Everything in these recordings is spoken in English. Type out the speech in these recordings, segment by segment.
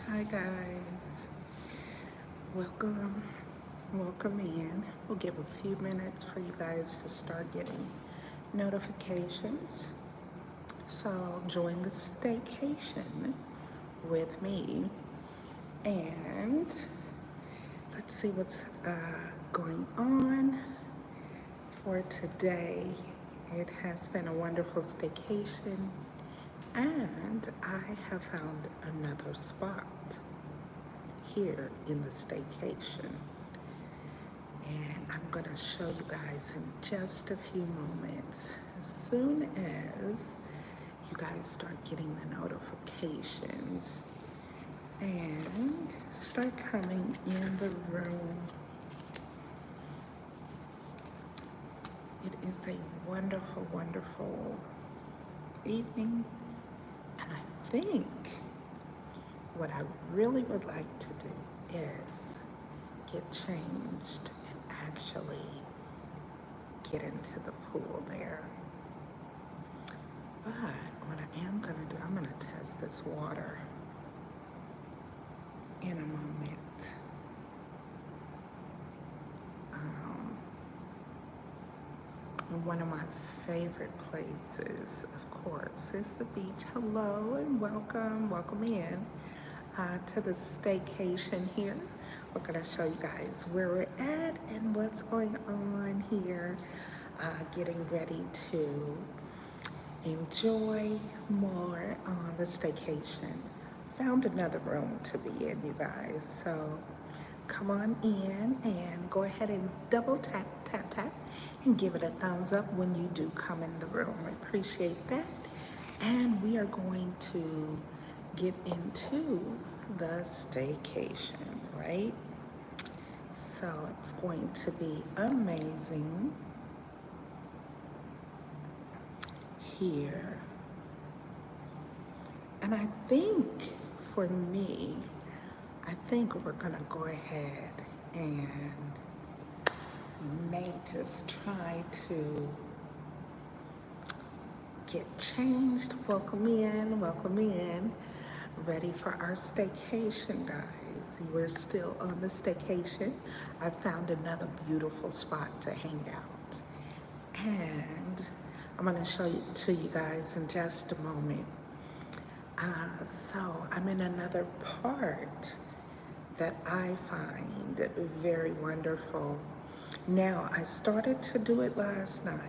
Hi guys, welcome, welcome in. We'll give a few minutes for you guys to start getting notifications. So join the staycation with me and let's see what's going on for today. It has been a wonderful staycation and I have found another spot here in the staycation. And I'm gonna show you guys in just a few moments. As soon as you guys start getting the notifications and start coming in the room. It is a wonderful, wonderful evening. And I think what I really would like to do is get changed and actually get into the pool there. But what I am gonna do, I'm gonna test this water in a moment. One of my favorite places, of course, is the beach. Hello and welcome, welcome in to the staycation here. We're gonna show you guys where we're at and what's going on here. Getting ready to enjoy more on the staycation. Found another room to be in, you guys. So come on in and go ahead and double tap, tap, tap, and give it a thumbs up when you do come in the room. I appreciate that. And we are going to get into the staycation, right? So it's going to be amazing here. And I think for me, I think we're gonna go ahead and may just try to get changed. Welcome in. Ready for our staycation, guys. We're still on the staycation. I found another beautiful spot to hang out. And I'm gonna show it to you guys in just a moment. So I'm in another part that I find very wonderful. Now, I started to do it last night,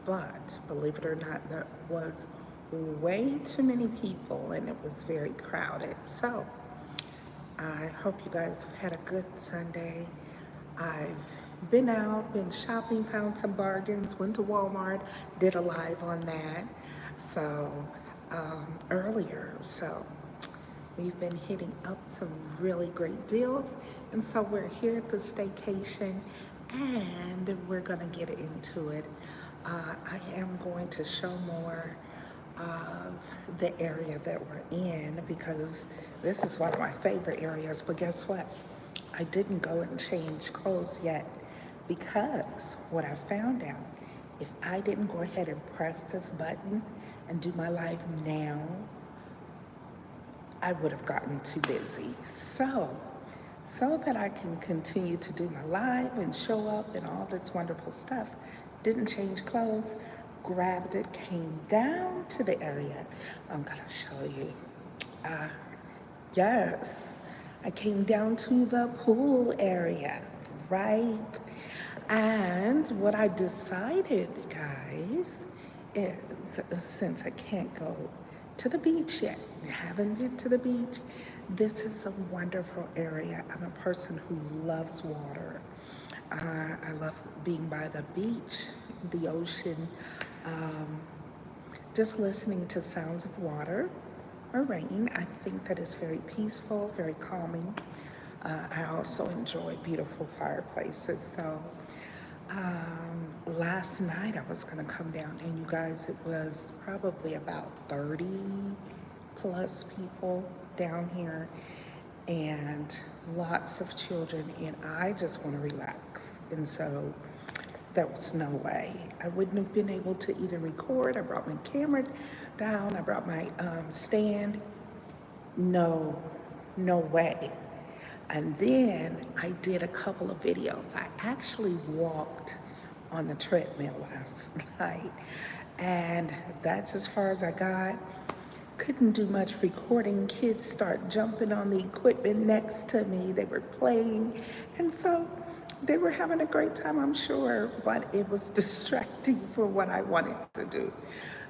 but believe it or not, there was way too many people and it was very crowded. So I hope you guys have had a good Sunday. I've been out, been shopping, found some bargains, went to Walmart, did a live on that. So earlier, so we've been hitting up some really great deals. And so we're here at the staycation and we're gonna get into it. I am going to show more of the area that we're in because this is one of my favorite areas. But guess what? I didn't go and change clothes yet because what I found out, if I didn't go ahead and press this button and do my live now, I would have gotten too busy. So that I can continue to do my live and show up and all this wonderful stuff, didn't change clothes, grabbed it, came down to the area. I'm gonna show you. Yes, I came down to the pool area, right? And what I decided, guys, is since I can't go to the beach yet, haven't been to the beach, this is a wonderful area. I'm a person who loves water. I love being by the beach, the ocean, just listening to sounds of water or rain. I think that is very peaceful, very calming. I also enjoy beautiful fireplaces. So last night I was gonna come down and you guys, it was probably about 30 plus people down here and lots of children and I just want to relax. And so there was no way. I wouldn't have been able to even record. I brought my camera down. I brought my stand. No, no way. And then I did a couple of videos. I actually walked on the treadmill last night, and that's as far as I got. Couldn't do much recording. Kids start jumping on the equipment next to me. They were playing, and so they were having a great time, I'm sure, but it was distracting for what I wanted to do.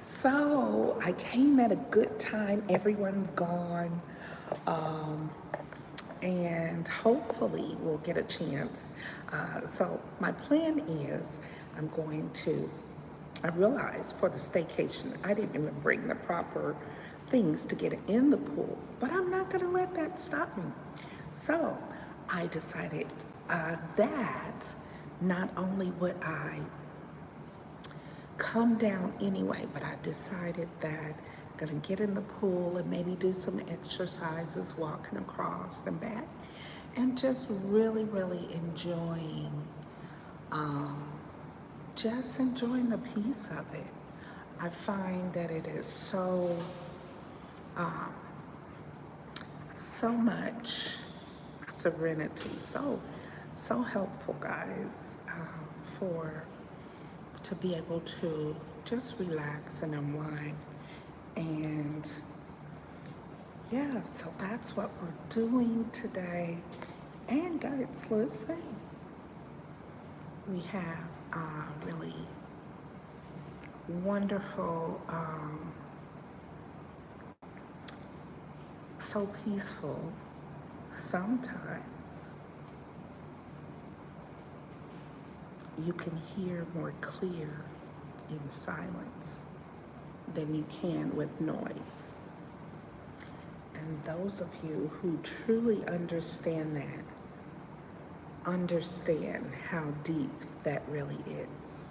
So I came at a good time. Everyone's gone. Um, and hopefully we'll get a chance. So my plan is I'm going to, I realized for the staycation, I didn't even bring the proper things to get in the pool, but I'm not gonna let that stop me. So I decided that not only would I come down anyway, but I decided that I'm gonna get in the pool and maybe do some exercises walking across and back and just really enjoying um, just enjoying the peace of it. I find that it is um, so much serenity, so helpful, guys, for to be able to just relax and unwind. And yeah, so that's what we're doing today. And guys, listen, we have really wonderful, so peaceful. Sometimes you can hear more clear in silence than you can with noise. And those of you who truly understand that, understand how deep that really is.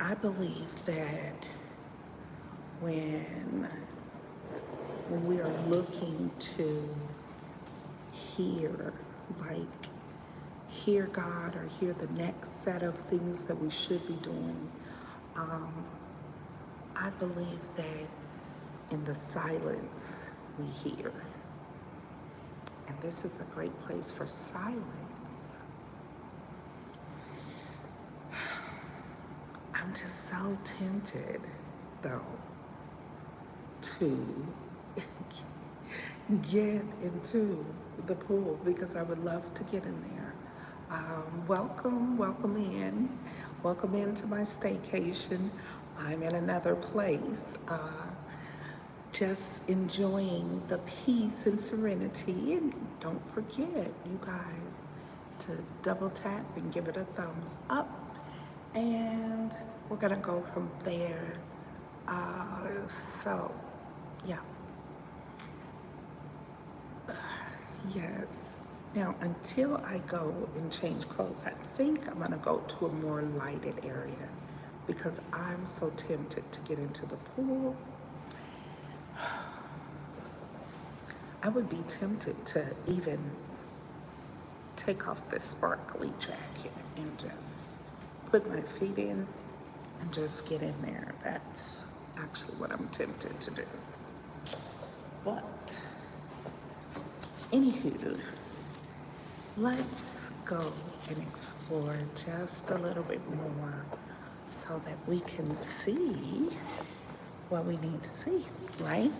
I believe that when we are looking to hear, like hear God or hear the next set of things that we should be doing, I believe that in the silence we hear. And this is a great place for silence. I'm just so tempted, though, to get into the pool because I would love to get in there. Welcome in. Welcome into my staycation. I'm in another place, just enjoying the peace and serenity. And don't forget, you guys, to double tap and give it a thumbs up. And we're gonna go from there. So, yeah. Yes. Now, until I go and change clothes, I think I'm gonna go to a more lighted area because I'm so tempted to get into the pool. I would be tempted to even take off this sparkly jacket and just put my feet in and just get in there. That's actually what I'm tempted to do. But, anywho, let's go and explore just a little bit more so that we can see what we need to see, right?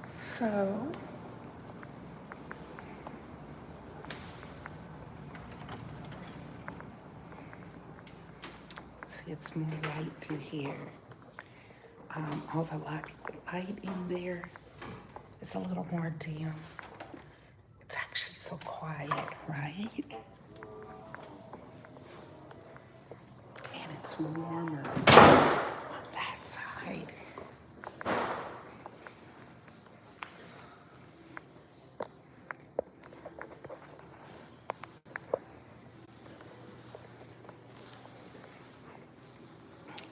So, see, it's more light through here. All the light in there is a little more dim. It's actually so quiet, right? And it's warmer on that side.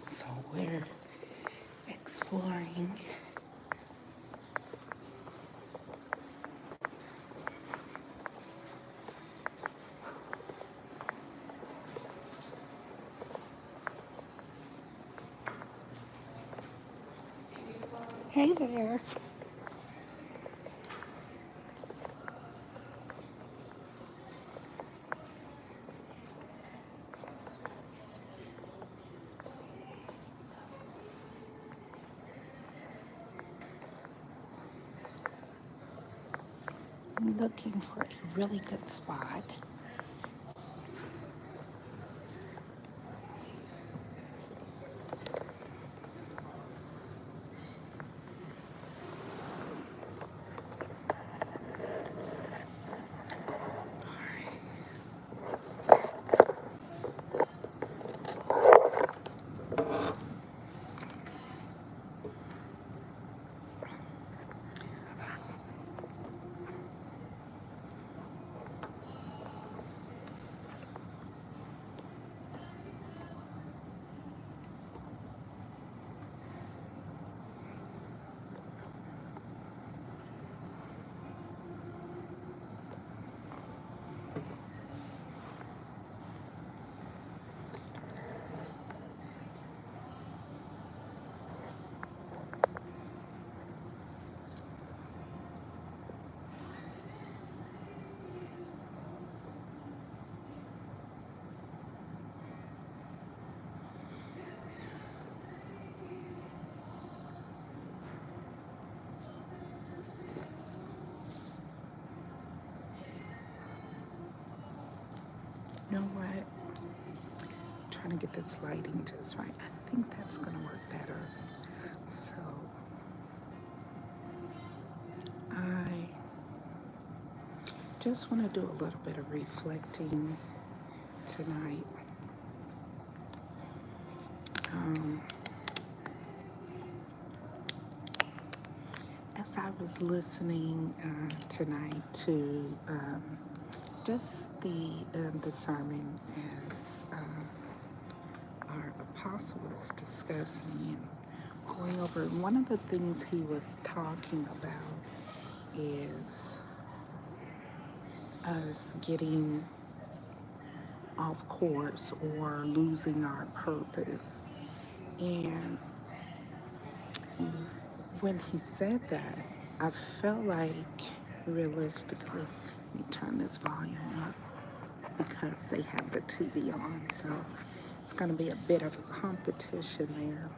So we're exploring Hey there. I'm looking for a really good spot. You know what? I'm trying to get this lighting just right. I think that's going to work better. So I just want to do a little bit of reflecting tonight. Um, as I was listening tonight to just the sermon as our apostle was discussing and going over, one of the things he was talking about is us getting off course or losing our purpose. And when he said that, I felt like realistically, let me turn this volume up because they have the TV on, so it's going to be a bit of a competition there.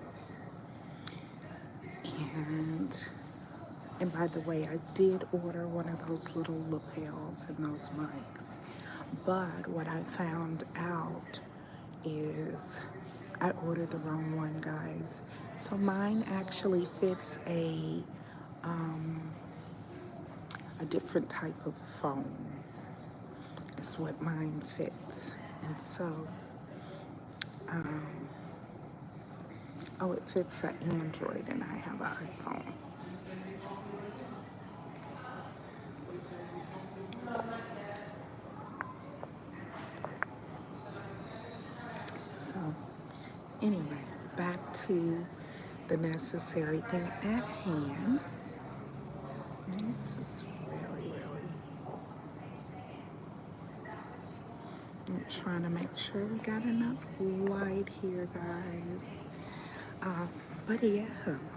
And and by the way, I did order one of those little lapels and those mics. But what I found out is I ordered the wrong one, guys. So mine actually fits a different type of phone. Is what mine fits. And so, um, oh, it fits an Android and I have an iPhone. So, anyway, back to the necessary thing at hand. This is really, I'm trying to make sure we got enough light here, guys. But yeah,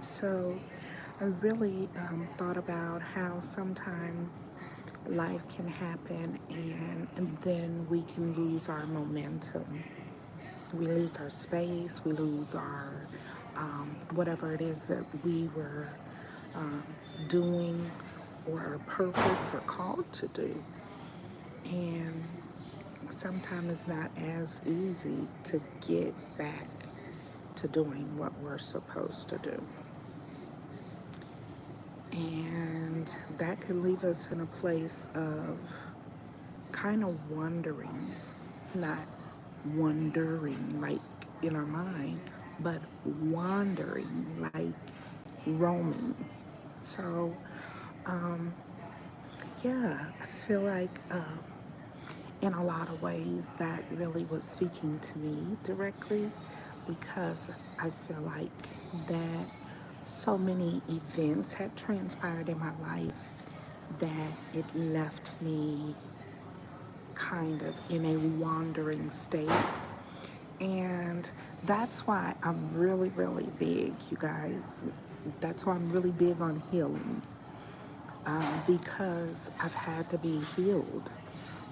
so I really thought about how sometimes life can happen and then we can lose our momentum. We lose our space, we lose our whatever it is that we were um, doing or our purpose or called to do. And sometimes it's not as easy to get back to doing what we're supposed to do. And that can leave us in a place of kind of wondering, not wondering like in our mind, but wandering, like roaming. So, um, yeah, I feel like in a lot of ways that really was speaking to me directly because I feel like that so many events had transpired in my life that it left me kind of in a wandering state. And that's why I'm really, really big, you guys. That's why I'm really big on healing, because I've had to be healed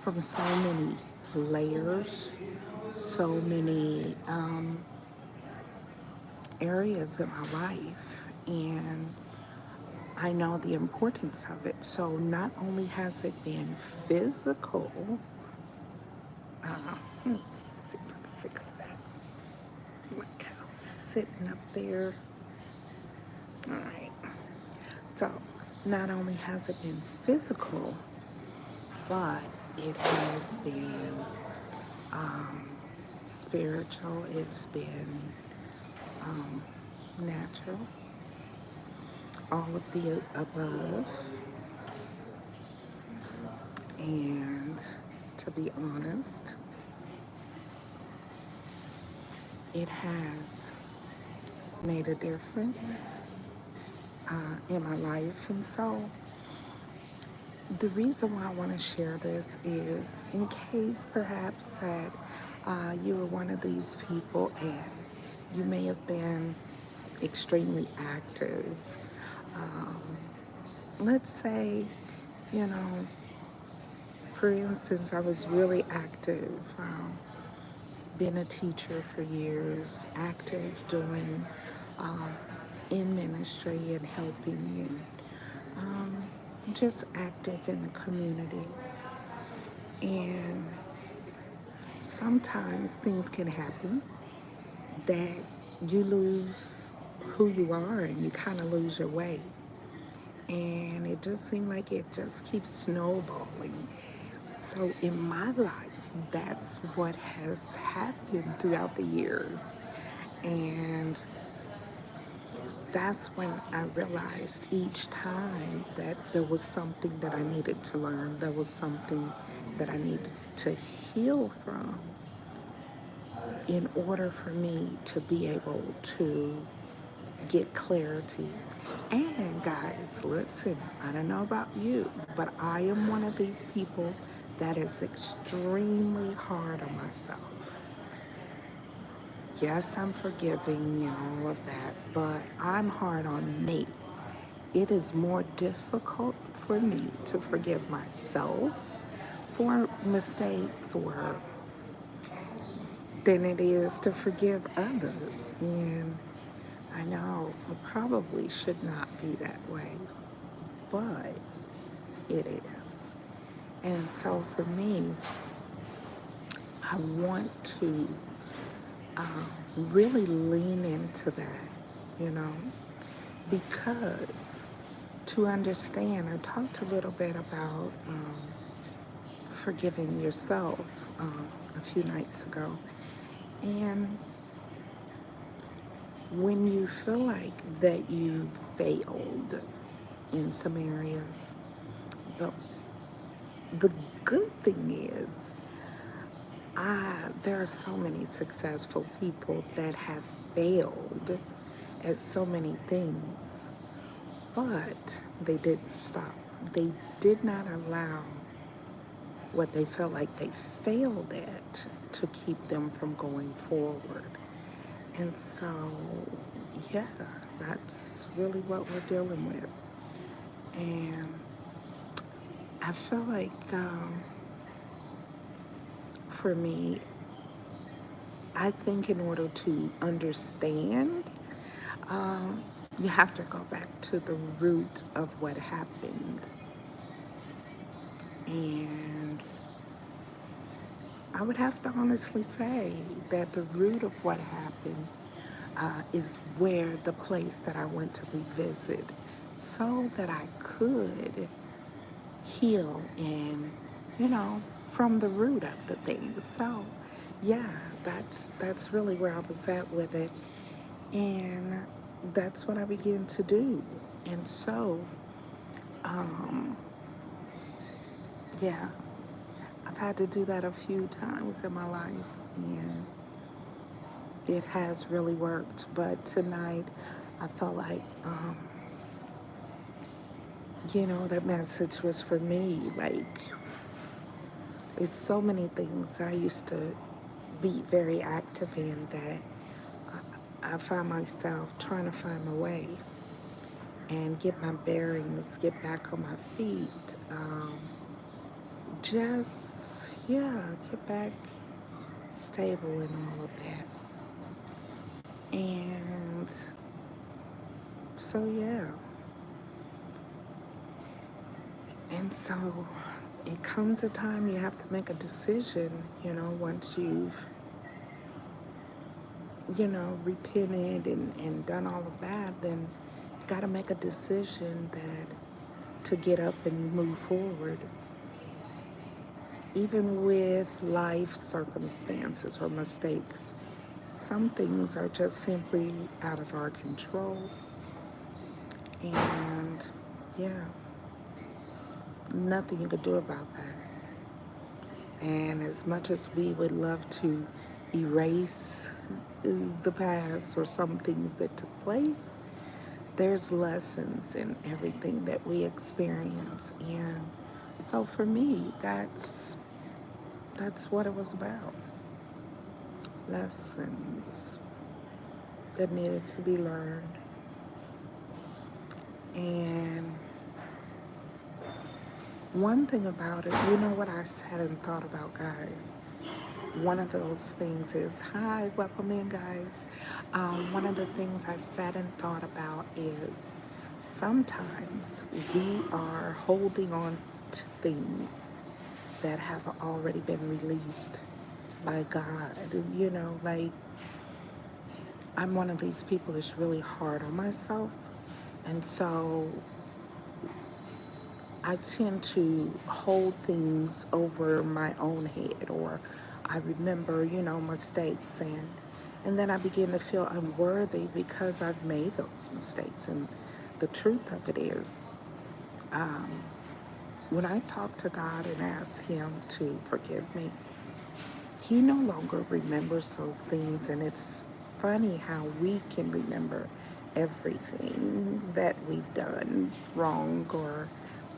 from so many layers, so many areas in my life, and I know the importance of it. So not only has it been physical, let's see if I can fix that. My cow's sitting up there. All right. So not only has it been physical, but it has been spiritual. It's been natural. All of the above. And to be honest, it has made a difference in my life. And so the reason why I want to share this is in case perhaps that you were one of these people and you may have been extremely active. Let's say, you know, for instance, I was really active, been a teacher for years, active doing in ministry and helping and just active in the community. And sometimes things can happen that you lose who you are and you kind of lose your way. And it just seemed like it just keeps snowballing. So in my life, that's what has happened throughout the years. And that's when I realized each time that there was something that I needed to learn, there was something that I needed to heal from in order for me to be able to get clarity. And guys, listen, I don't know about you, but I am one of these people that is extremely hard on myself. Yes, I'm forgiving and all of that, but I'm hard on me. It is more difficult for me to forgive myself for mistakes or than it is to forgive others. And I know it probably should not be that way, but it is. And so for me, I want to really lean into that, you know, because to understand, I talked a little bit about forgiving yourself a few nights ago. And when you feel like that you failed in some areas, the, the good thing is there are so many successful people that have failed at so many things, but they didn't stop. They did not allow what they felt like they failed at to keep them from going forward. And so, yeah, that's really what we're dealing with. And I feel like for me, I think in order to understand, you have to go back to the root of what happened. And I would have to honestly say that the root of what happened is where the place that I went to revisit so that I could heal and, you know, from the root of the thing. So, yeah, that's really where I was at with it. And that's what I began to do. And so, yeah, I've had to do that a few times in my life, and it has really worked. But tonight, I felt like, you know, that message was for me. Like, it's so many things I used to be very active in that I find myself trying to find my way. and get my bearings, get back on my feet. Yeah, get back stable and all of that. And so, yeah. And so it comes a time you have to make a decision, once you've, repented and done all of that, then you got to make a decision that to get up and move forward, even with life circumstances or mistakes. Some things are just simply out of our control. And yeah, nothing you could do about that. And as much as we would love to erase the past or some things that took place, there's lessons in everything that we experience. And so for me, that's what it was about. Lessons that needed to be learned. And one thing about it, you know what I sat and thought about, guys? One of those things is, hi, welcome in, guys. One of the things I sat and thought about is sometimes we are holding on to things that have already been released by God. Like I'm one of these people that's really hard on myself. And so I tend to hold things over my own head, or I remember, mistakes, and then I begin to feel unworthy because I've made those mistakes. And the truth of it is, when I talk to God and ask Him to forgive me, He no longer remembers those things. And it's funny how we can remember everything that we've done wrong, or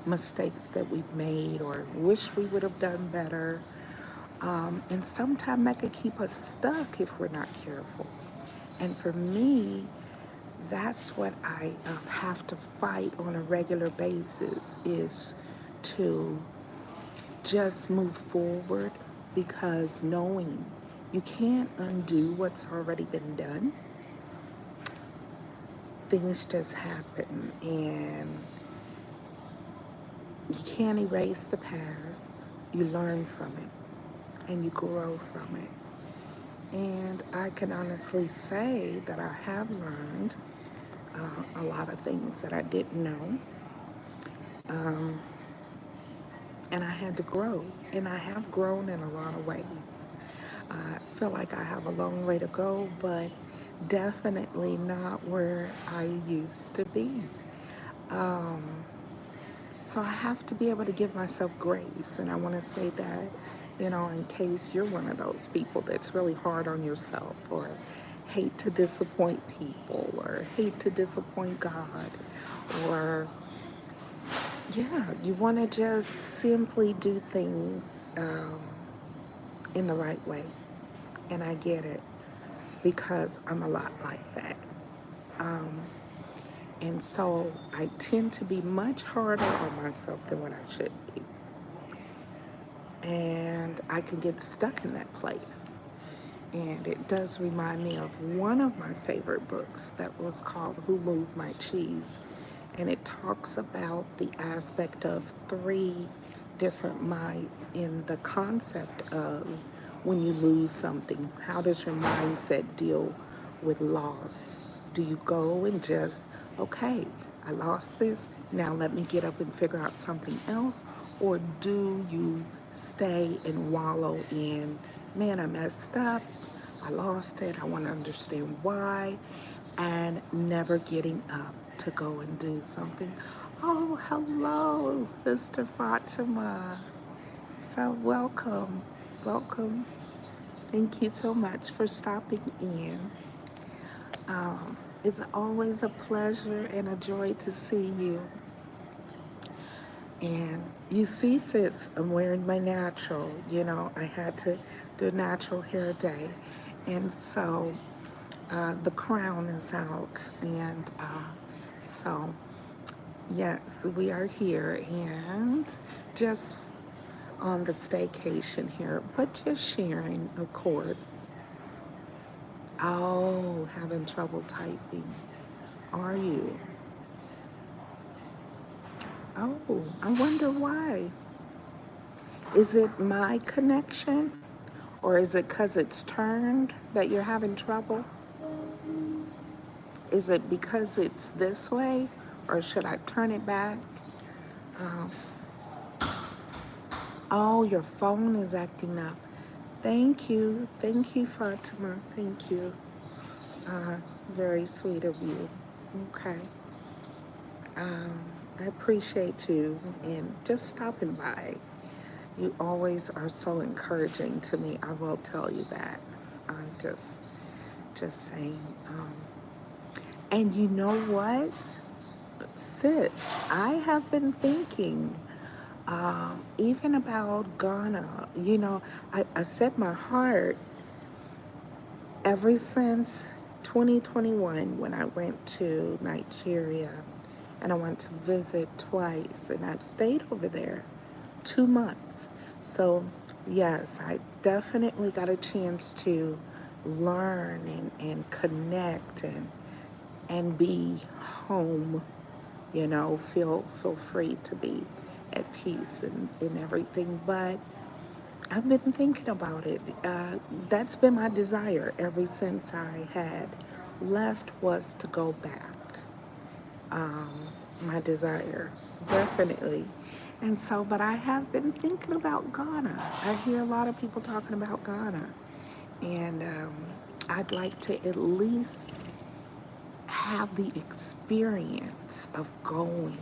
mistakes that we've made, or wish we would have done better. And sometimes that could keep us stuck if we're not careful. And for me, that's what I have to fight on a regular basis, is to just move forward, because knowing you can't undo what's already been done, things just happen, and you can't erase the past. You learn from it and you grow from it. And I can honestly say that I have learned a lot of things that I didn't know. And I had to grow. And I have grown in a lot of ways. I feel like I have a long way to go, but definitely not where I used to be. So I have to be able to give myself grace. And I want to say that, in case you're one of those people that's really hard on yourself, or hate to disappoint people, or hate to disappoint God, or yeah, you want to just simply do things in the right way. And I get it, because I'm a lot like that. And so I tend to be much harder on myself than what I should be. And I can get stuck in that place. And it does remind me of one of my favorite books that was called Who Moved My Cheese? And it talks about the aspect of three different minds in the concept of when you lose something. How does your mindset deal with loss? Do you go and just, okay, I lost this, now let me get up and figure out something else? Or do you stay and wallow in, man, I messed up, I lost it, I want to understand why, and never getting up to go and do something? Oh, hello, Sister Fatima. So welcome, welcome. Thank you so much for stopping in. It's always a pleasure and a joy to see you. And you see, sis, I'm wearing my natural. I had to do a natural hair day. And so the crown is out. And so Yes, we are here and just on the staycation here, but just sharing, of course. Oh, having trouble typing. Are you? Oh, I wonder why. Is it my connection or is it because it's turned that you're having trouble? Is it because it's this way or should I turn it back? Um, oh, your phone is acting up. Thank you. Thank you, Fatima. Thank you. Uh, Very sweet of you. Okay. Um, I appreciate you and just stopping by. You always are so encouraging to me. I will tell you that. I'm just saying. And you know what, sis? I have been thinking even about Ghana. I set my heart ever since 2021 when I went to Nigeria and I went to visit twice and I've stayed over there 2 months. So yes, I definitely got a chance to learn and connect and be home, feel free to be at peace and everything. But I've been thinking about it. That's been my desire ever since I had left was to go back. My desire, definitely. And so, but I have been thinking about Ghana. I hear a lot of people talking about Ghana. And I'd like to at least have the experience of going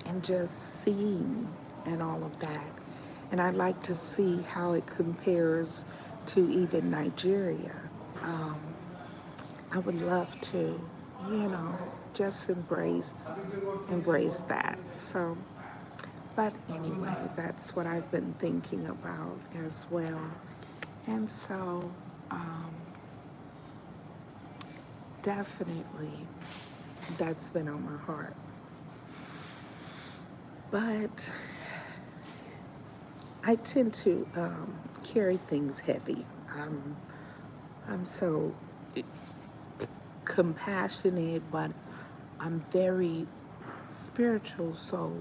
and just seeing and all of that. And I'd like to see how it compares to even Nigeria. Um, I would love to, you know, just embrace that. So, but anyway, that's what I've been thinking about as well. And so, um, definitely, that's been on my heart. But I tend to carry things heavy. I'm, I'm so compassionate, but I'm very spiritual, so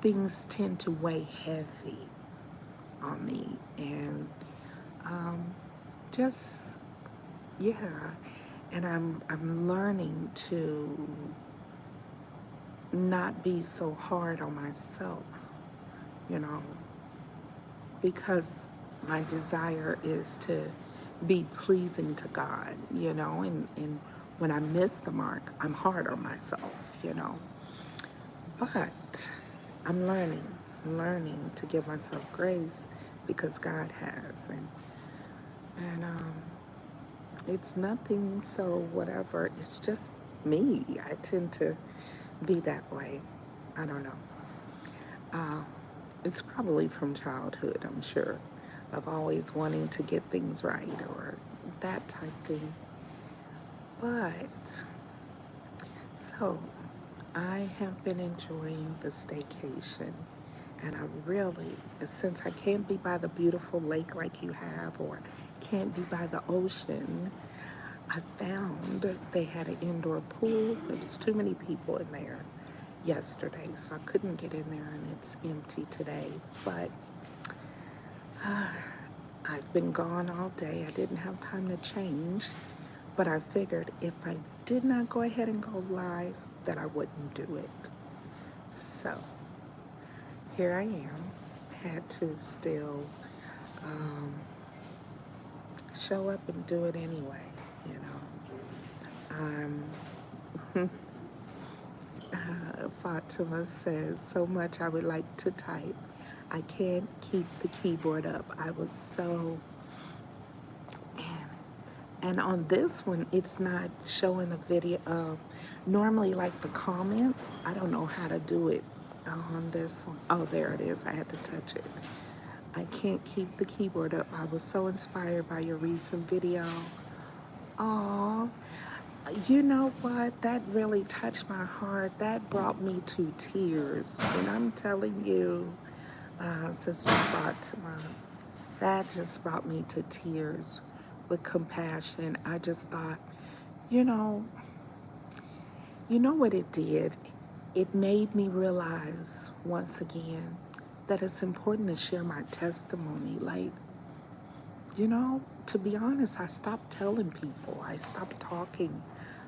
things tend to weigh heavy on me. And um, just, yeah. And I'm learning to not be so hard on myself, you know, because my desire is to be pleasing to God, and when I miss the mark, I'm hard on myself, But I'm learning to give myself grace because God has, and it's nothing so whatever. It's just me. I tend to be that way. I don't know. Uh, it's probably from childhood, I'm sure, of always wanting to get things right or that type thing. But so I have been enjoying the staycation, and I really, since I can't be by the beautiful lake like you have, or can't be by the ocean, I found they had an indoor pool. There was too many people in there yesterday, so I couldn't get in there, and it's empty today. But I've been gone all day. I didn't have time to change, but I figured if I did not go ahead and go live, that I wouldn't do it. So here I am. Had to still um, show up and do it anyway, you know. Fatima says, so much I would like to type. I can't keep the keyboard up. I was so, man. And on this one, it's not showing the video. Normally, like the comments, I don't know how to do it on this one. Oh, there it is. I had to touch it. I can't keep the keyboard up. I was so inspired by your recent video. Aw, You know what? That really touched my heart. That brought me to tears. And I'm telling you, Sister Fatima, that just brought me to tears with compassion. I just thought, you know, you know what it did? It made me realize once again that it's important to share my testimony. Like, to be honest, I stopped telling people. I stopped talking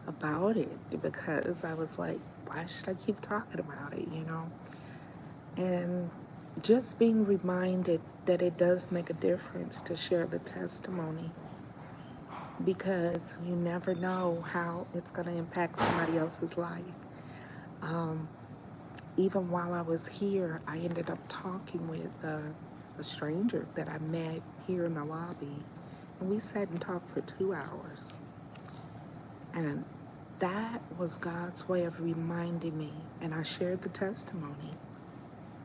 about it because I was like, why should I keep talking about it? And just being reminded that it does make a difference to share the testimony because you never know how it's going to impact somebody else's life. Um, Even while I was here, I ended up talking with a stranger that I met here in the lobby, and we sat and talked for 2 hours. And that was God's way of reminding me, and I shared the testimony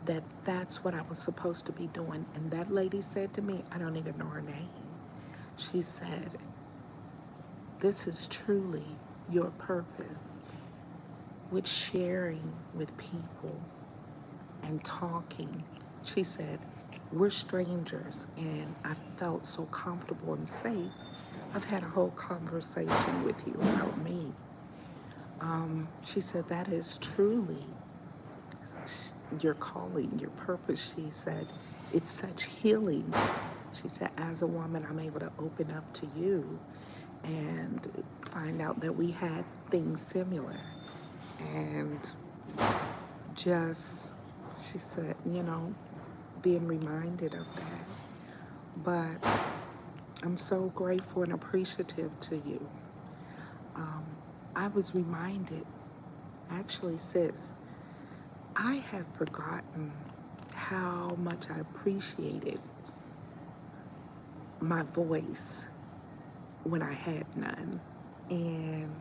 that that's what I was supposed to be doing. And that lady said to me, I don't even know her name. She said, this is truly your purpose with sharing with people and talking. She said, we're strangers, and I felt so comfortable and safe. I've had a whole conversation with you about me. She said, that is truly your calling, your purpose. She said, it's such healing. She said, as a woman, I'm able to open up to you and find out that we had things similar. And just, she said, being reminded of that. But I'm so grateful and appreciative to you. Um, I was reminded, actually, sis, I had forgotten how much I appreciated my voice when I had none. And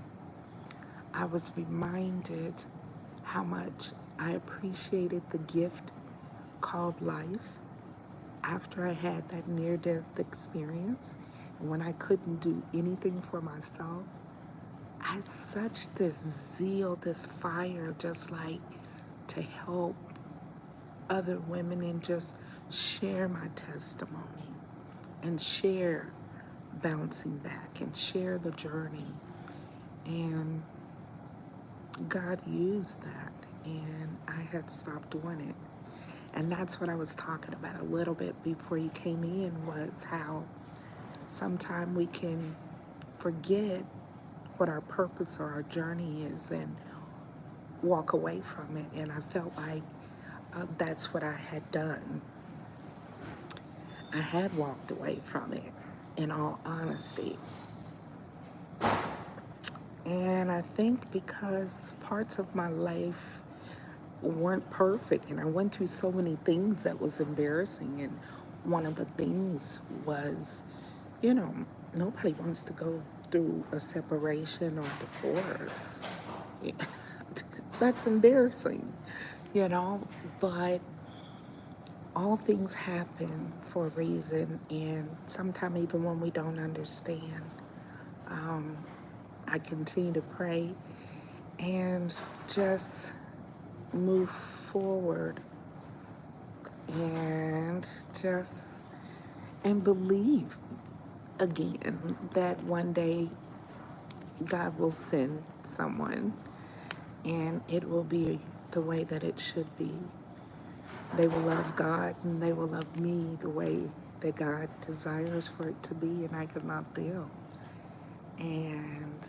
I was reminded how much I appreciated the gift called life after I had that near death experience. And when I couldn't do anything for myself, I had such this zeal, this fire, just like to help other women and just share my testimony and share bouncing back and share the journey. And God used that, and I had stopped doing it. And that's what I was talking about a little bit before you came in, was how sometimes we can forget what our purpose or our journey is and walk away from it. And I felt like that's what I had done. I had walked away from it, in all honesty. And I think because parts of my life weren't perfect, and I went through so many things that was embarrassing. And one of the things was, you know, nobody wants to go through a separation or divorce. That's embarrassing, you know, but all things happen for a reason, and sometimes even when we don't understand, um, I continue to pray and just move forward and just and believe again that one day God will send someone and it will be the way that it should be. They will love God and they will love me the way that God desires for it to be, and I can love them. And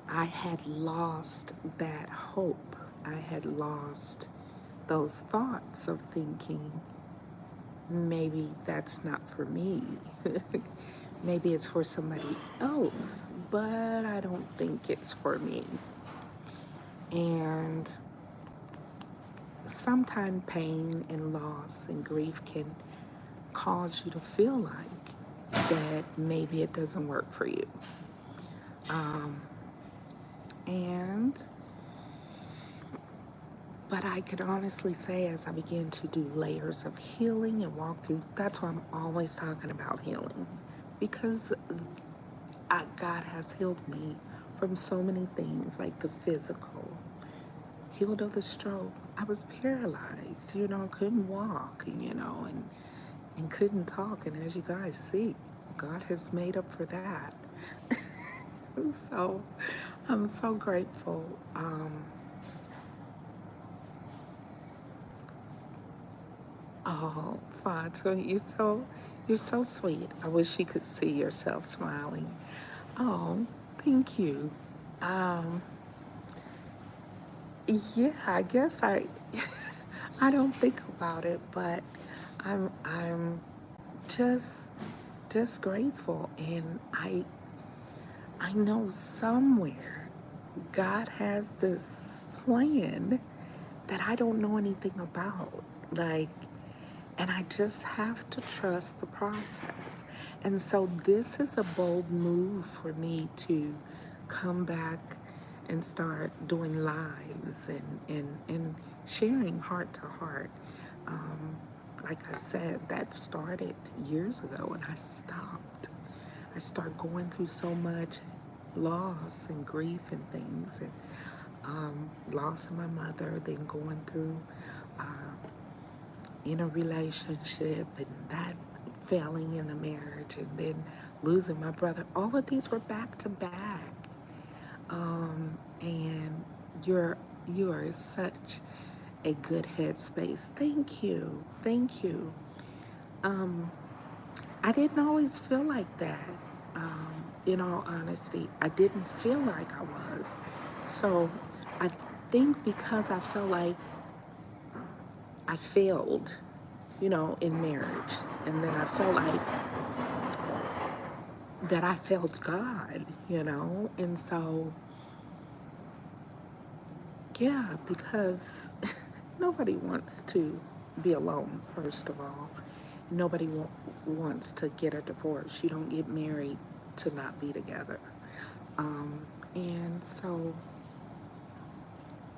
I had lost that hope. I had lost those thoughts of thinking, maybe that's not for me. Maybe it's for somebody else, but I don't think it's for me. And sometimes pain and loss and grief can cause you to feel like that maybe it doesn't work for you. Um, and But I could honestly say, as I begin to do layers of healing and walk through, that's why I'm always talking about healing. Because God has healed me from so many things, like the physical, healed of the stroke. I was paralyzed, couldn't walk, and couldn't talk. And as you guys see, God has made up for that. So I'm so grateful. Oh, Fanta, you're so sweet. I wish you could see yourself smiling. Oh, thank you. Um, yeah, I guess I don't think about it, but I'm just just grateful, and I know somewhere God has this plan that I don't know anything about. Like, and I just have to trust the process. And so this is a bold move for me to come back and start doing lives and sharing heart to heart. Um, like I said, that started years ago and I stopped. I started going through so much loss and grief and things, and loss of my mother, then going through uh, in a relationship and that failing in the marriage, and then losing my brother. All of these were back to back. And you are such a good headspace. Thank you. Thank you. I didn't always feel like that. In all honesty, I didn't feel like I was. So I think because I felt like I failed, in marriage, and then I felt like that I failed God, and so, yeah, because nobody wants to be alone, first of all. Nobody wants to get a divorce. You don't get married to not be together. And so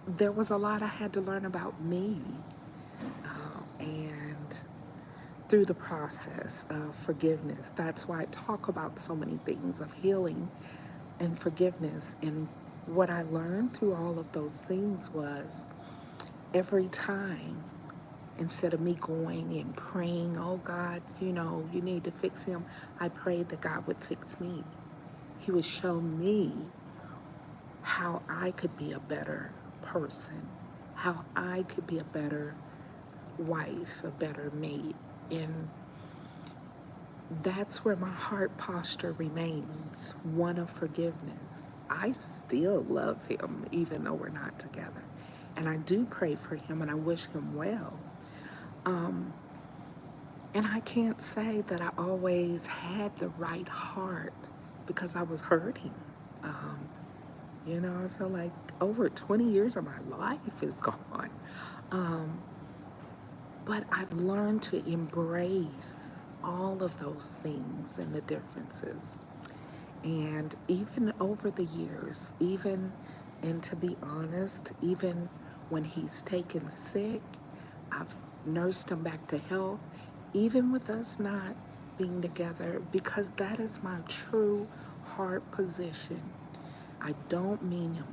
there was a lot I had to learn about me. And through the process of forgiveness, that's why I talk about so many things of healing and forgiveness. And what I learned through all of those things was every time, instead of me going and praying, oh God, you need to fix him, I prayed that God would fix me. He would show me how I could be a better person, how I could be a better wife, a better mate. And that's where my heart posture remains, one of forgiveness. I still love him, even though we're not together. And I do pray for him and I wish him well. And I can't say that I always had the right heart because I was hurting. Um, I feel like over 20 years of my life is gone. Um, but I've learned to embrace all of those things and the differences. And even over the years, and to be honest, even when he's taken sick, I've nursed him back to health, even with us not being together, because that is my true heart position. I don't mean him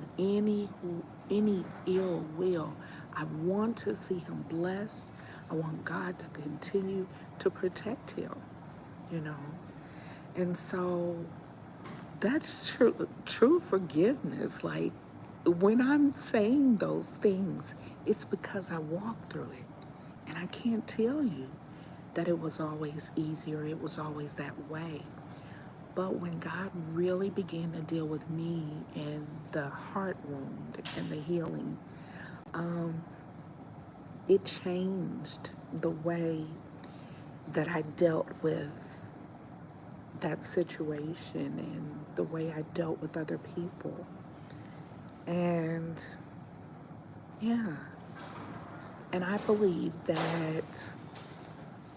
any ill will. I want to see him blessed. I want God to continue to protect him, you know. And so that's true forgiveness. Like when I'm saying those things, it's because I walked through it. And I can't tell you that it was always easier, it was always that way. But when God really began to deal with me and the heart wound and the healing, it changed the way that I dealt with that situation and the way I dealt with other people. And yeah, and I believe that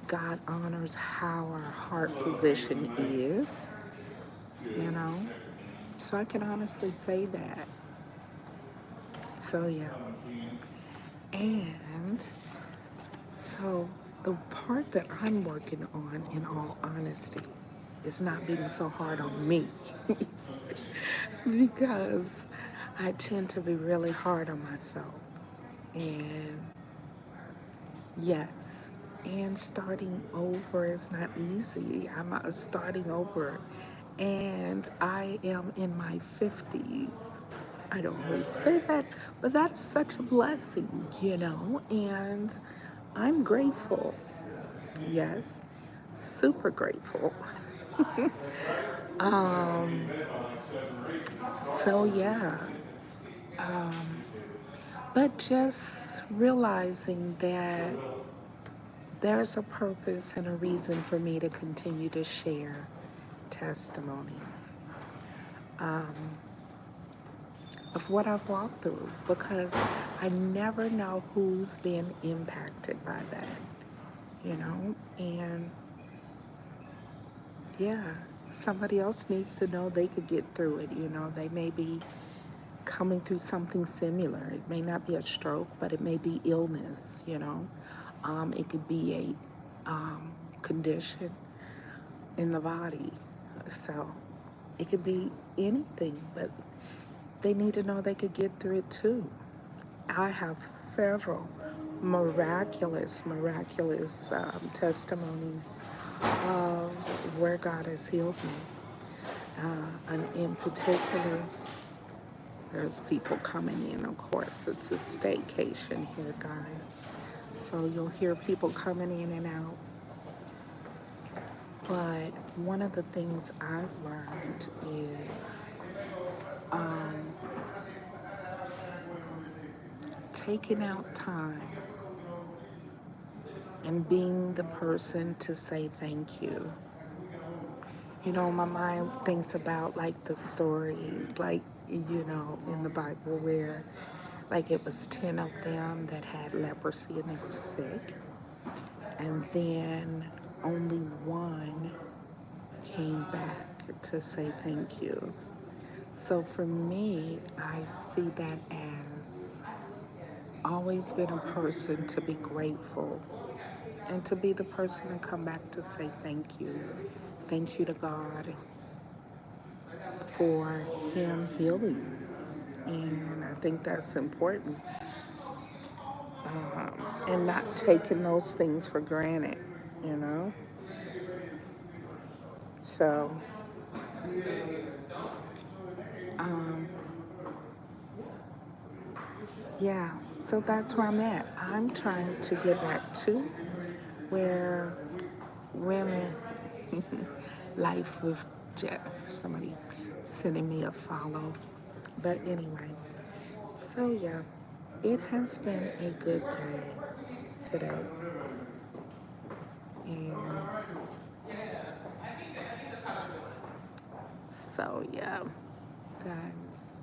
God honors how our heart position is, you know. So I can honestly say that. So yeah. And so the part that I'm working on, in all honesty, is not being so hard on me. because I tend to be really hard on myself. And yes, and starting over is not easy. I'm starting over. And I am in my 50s. I don't always say that, but that's such a blessing, and I'm grateful. Yes, super grateful. Um, so yeah, but just realizing that there's a purpose and a reason for me to continue to share testimonies of what I've walked through, because I never know who's been impacted by that. And yeah, somebody else needs to know they could get through it. They may be coming through something similar. It may not be a stroke, but it may be illness. It could be a condition in the body. So it could be anything, but they need to know they could get through it too. I have several miraculous testimonies of where God has healed me. And in particular, there's people coming in. Of course, it's a staycation here, guys. So you'll hear people coming in and out. But one of the things I've learned is taking out time and being the person to say thank you. My mind thinks about like the story, like, in the Bible where like it was 10 of them that had leprosy and they were sick. And then only one came back to say thank you. So for me, I see that as always been a person to be grateful and to be the person to come back to say thank you. Thank you to God for Him healing. And I think that's important. And not taking those things for granted, you know? So, um, yeah, so that's where I'm at. I'm trying to get back to where women, life with Jeff, somebody sending me a follow. But anyway, so yeah, it has been a good day today. And so yeah, guys.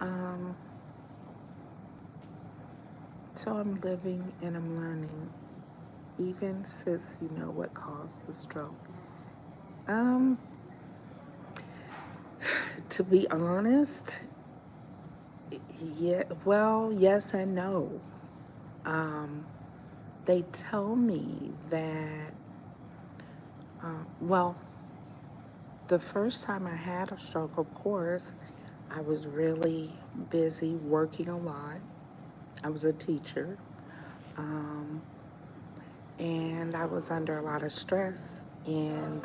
Um, so I'm living and I'm learning, even since you know what caused the stroke. Um, to be honest, yeah, well, yes and no. Um, they tell me that, well, the first time I had a stroke, of course, I was really busy working a lot. I was a teacher. Um, and I was under a lot of stress. And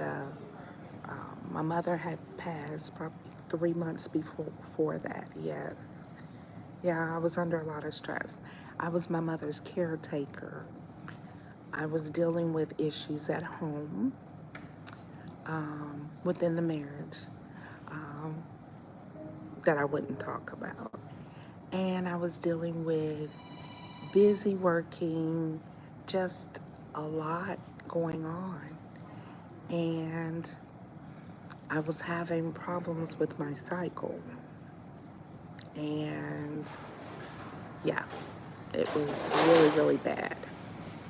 my mother had passed probably 3 months before that, yes. Yeah, I was under a lot of stress. I was my mother's caretaker. I was dealing with issues at home, within the marriage, um, that I wouldn't talk about. And I was dealing with busy working, just a lot going on. And I was having problems with my cycle. And yeah, it was really, really bad.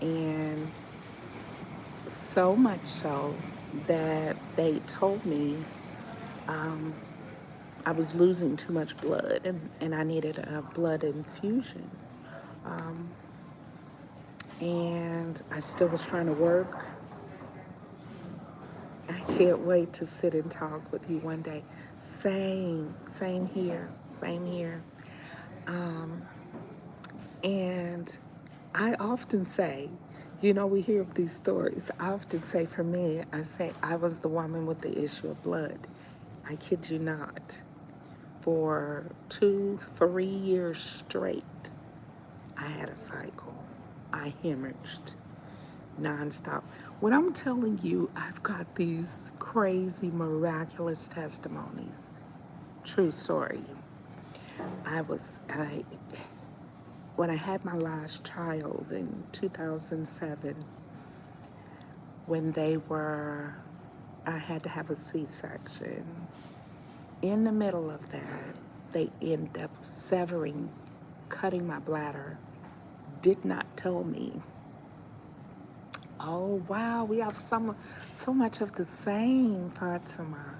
And so much so that they told me I was losing too much blood and I needed a blood infusion. And I still was trying to work. can't wait to sit and talk with you one day. Same here, same here. Um, and I often say, we hear of these stories. I often say, for me, I say I was the woman with the issue of blood. I kid you not. For 2, 3 years straight, I had a cycle. I hemorrhaged nonstop. When I'm telling you, I've got these crazy, miraculous testimonies. True story. I when I had my last child in 2007, when I had to have a C-section. In the middle of that, they ended up cutting my bladder. Did not tell me. Oh wow, we have so much of the same, Fatima.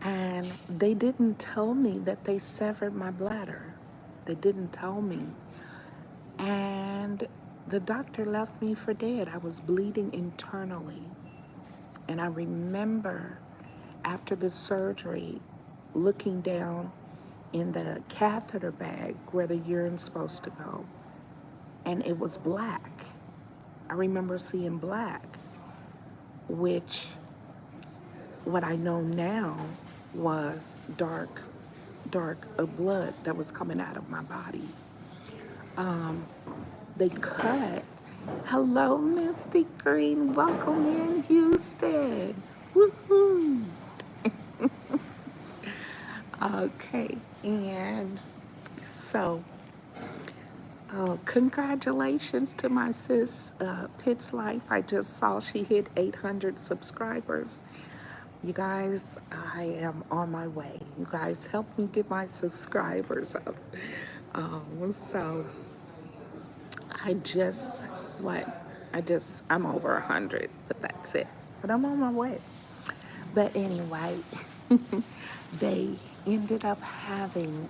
And they didn't tell me that they severed my bladder. They didn't tell me. And the doctor left me for dead. I was bleeding internally. And I remember after the surgery looking down in the catheter bag where the urine's supposed to go, and it was black. I remember seeing black, which what I know now was dark blood that was coming out of my body. They cut. Hello, Misty Green. Welcome in, Houston. Woohoo! Okay, and so, congratulations to my sis, Pitts Life. I just saw she hit 800 subscribers. You guys, I am on my way. You guys help me get my subscribers up. So I just, what? I'm over 100, but that's it. But I'm on my way. But anyway, they ended up having,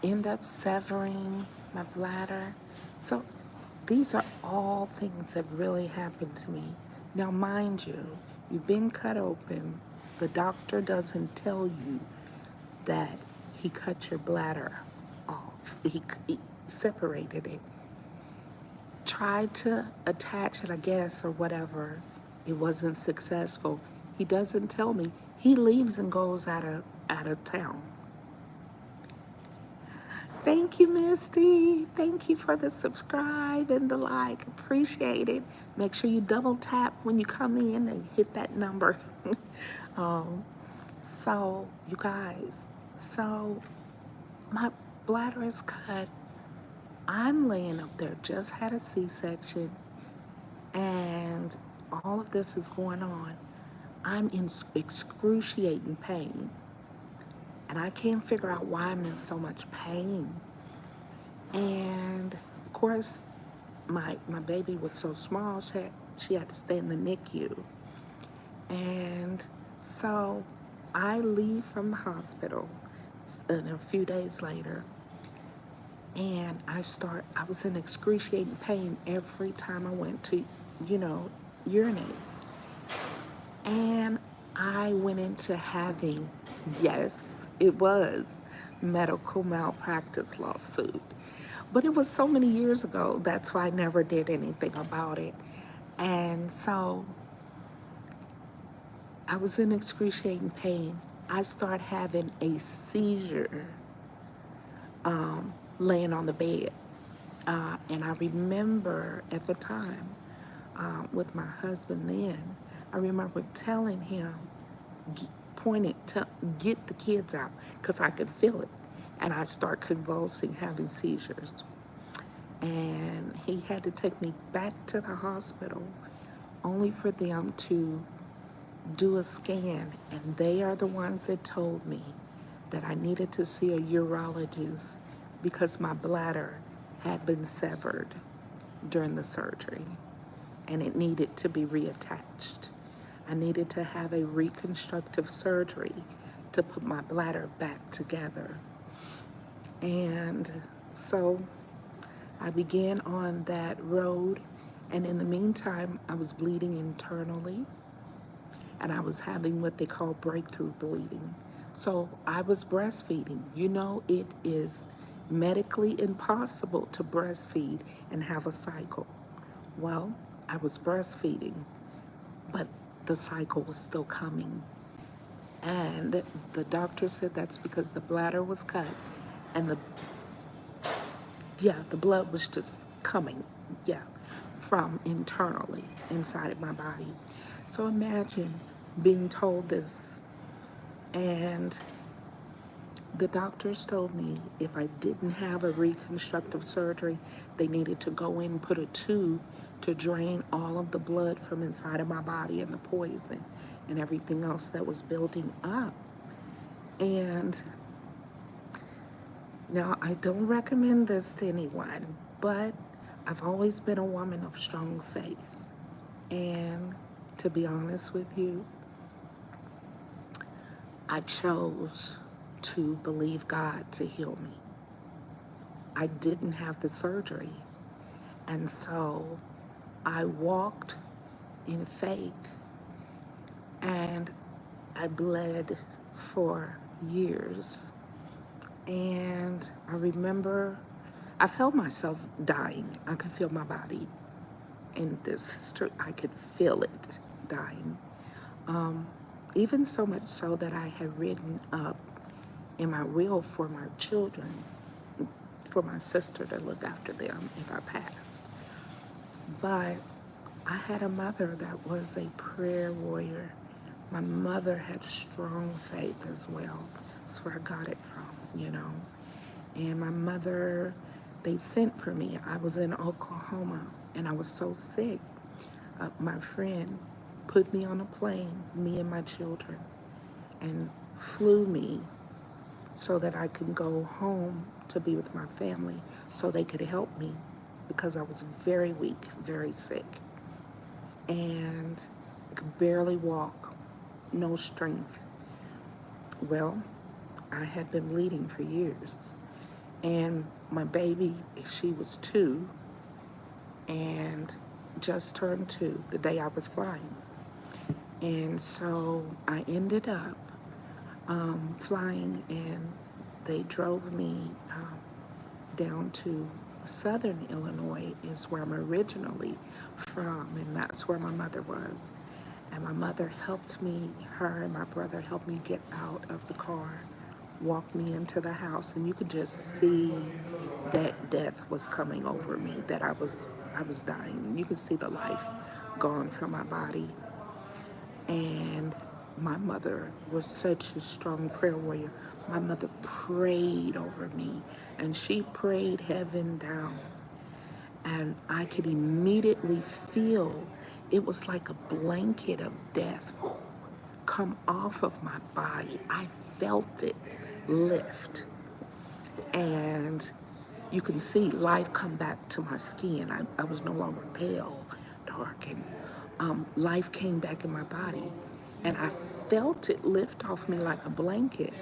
end up severing my bladder. So these are all things that really happened to me. Now, mind you, you've been cut open. The doctor doesn't tell you that he cut your bladder off. He separated it. Tried to attach it, I guess, or whatever. It wasn't successful. He doesn't tell me. He leaves and goes out of town. Thank you, Misty. Thank you for the subscribe and the like. Appreciate it. Make sure you double tap when you come in and hit that number. So, you guys, my bladder is cut. I'm laying up there, just had a C-section, and all of this is going on. I'm in excruciating pain. And I can't figure out why I'm in so much pain. And of course, my baby was so small, she had to stay in the NICU. And so I leave from the hospital and a few days later, and I was in excruciating pain every time I went to, urinate. And I went into having, yes, it was medical malpractice lawsuit. But it was so many years ago, that's why I never did anything about it. And so I was in excruciating pain. I started having a seizure laying on the bed. And I remember at the time with my husband then, I remember telling him, pointing to get the kids out because I could feel it. And I start convulsing, having seizures. And he had to take me back to the hospital only for them to do a scan. And they are the ones that told me that I needed to see a urologist because my bladder had been severed during the surgery and it needed to be reattached. I needed to have a reconstructive surgery to put my bladder back together. And so I began on that road, And in the meantime, I was bleeding internally and I was having what they call breakthrough bleeding. So I was breastfeeding. You know, it is medically impossible to breastfeed and have a cycle. Well, I was breastfeeding, but the cycle was still coming. And the doctor said that's because the bladder was cut and the blood was just coming, yeah, from internally inside of my body. So imagine being told this, and the doctors told me if I didn't have a reconstructive surgery, they needed to go in and put a tube to drain all of the blood from inside of my body and the poison and everything else that was building up. And now, I don't recommend this to anyone, but I've always been a woman of strong faith. And to be honest with you, I chose to believe God to heal me. I didn't have the surgery. And so I walked in faith and I bled for years. And I remember I felt myself dying. I could feel my body in this street. I could feel it dying. Even so much so that I had written up in my will for my children, for my sister to look after them if I passed. But I had a mother that was a prayer warrior. My mother had strong faith as well. That's where I got it from, you know. And my mother, they sent for me. I was in Oklahoma and I was so sick. My friend put me on a plane, me and my children, and flew me so that I could go home to be with my family so they could help me because I was very weak, very sick. And I could barely walk, no strength. Well, I had been bleeding for years. And my baby, she was 2 and just turned 2 the day I was flying. And so I ended up flying, and they drove me down to southern Illinois is where I'm originally from, and that's where my mother was. And my mother helped me, her and my brother helped me get out of the car, walked me into the house, and you could just see that death was coming over me, that I was dying. You could see the life gone from my body. And my mother was such a strong prayer warrior. My mother prayed over me, and she prayed heaven down. And I could immediately feel it was like a blanket of death come off of my body. I felt it lift. And you can see life come back to my skin. I was no longer pale, dark, and life came back in my body. And I felt it lift off me like a blanket.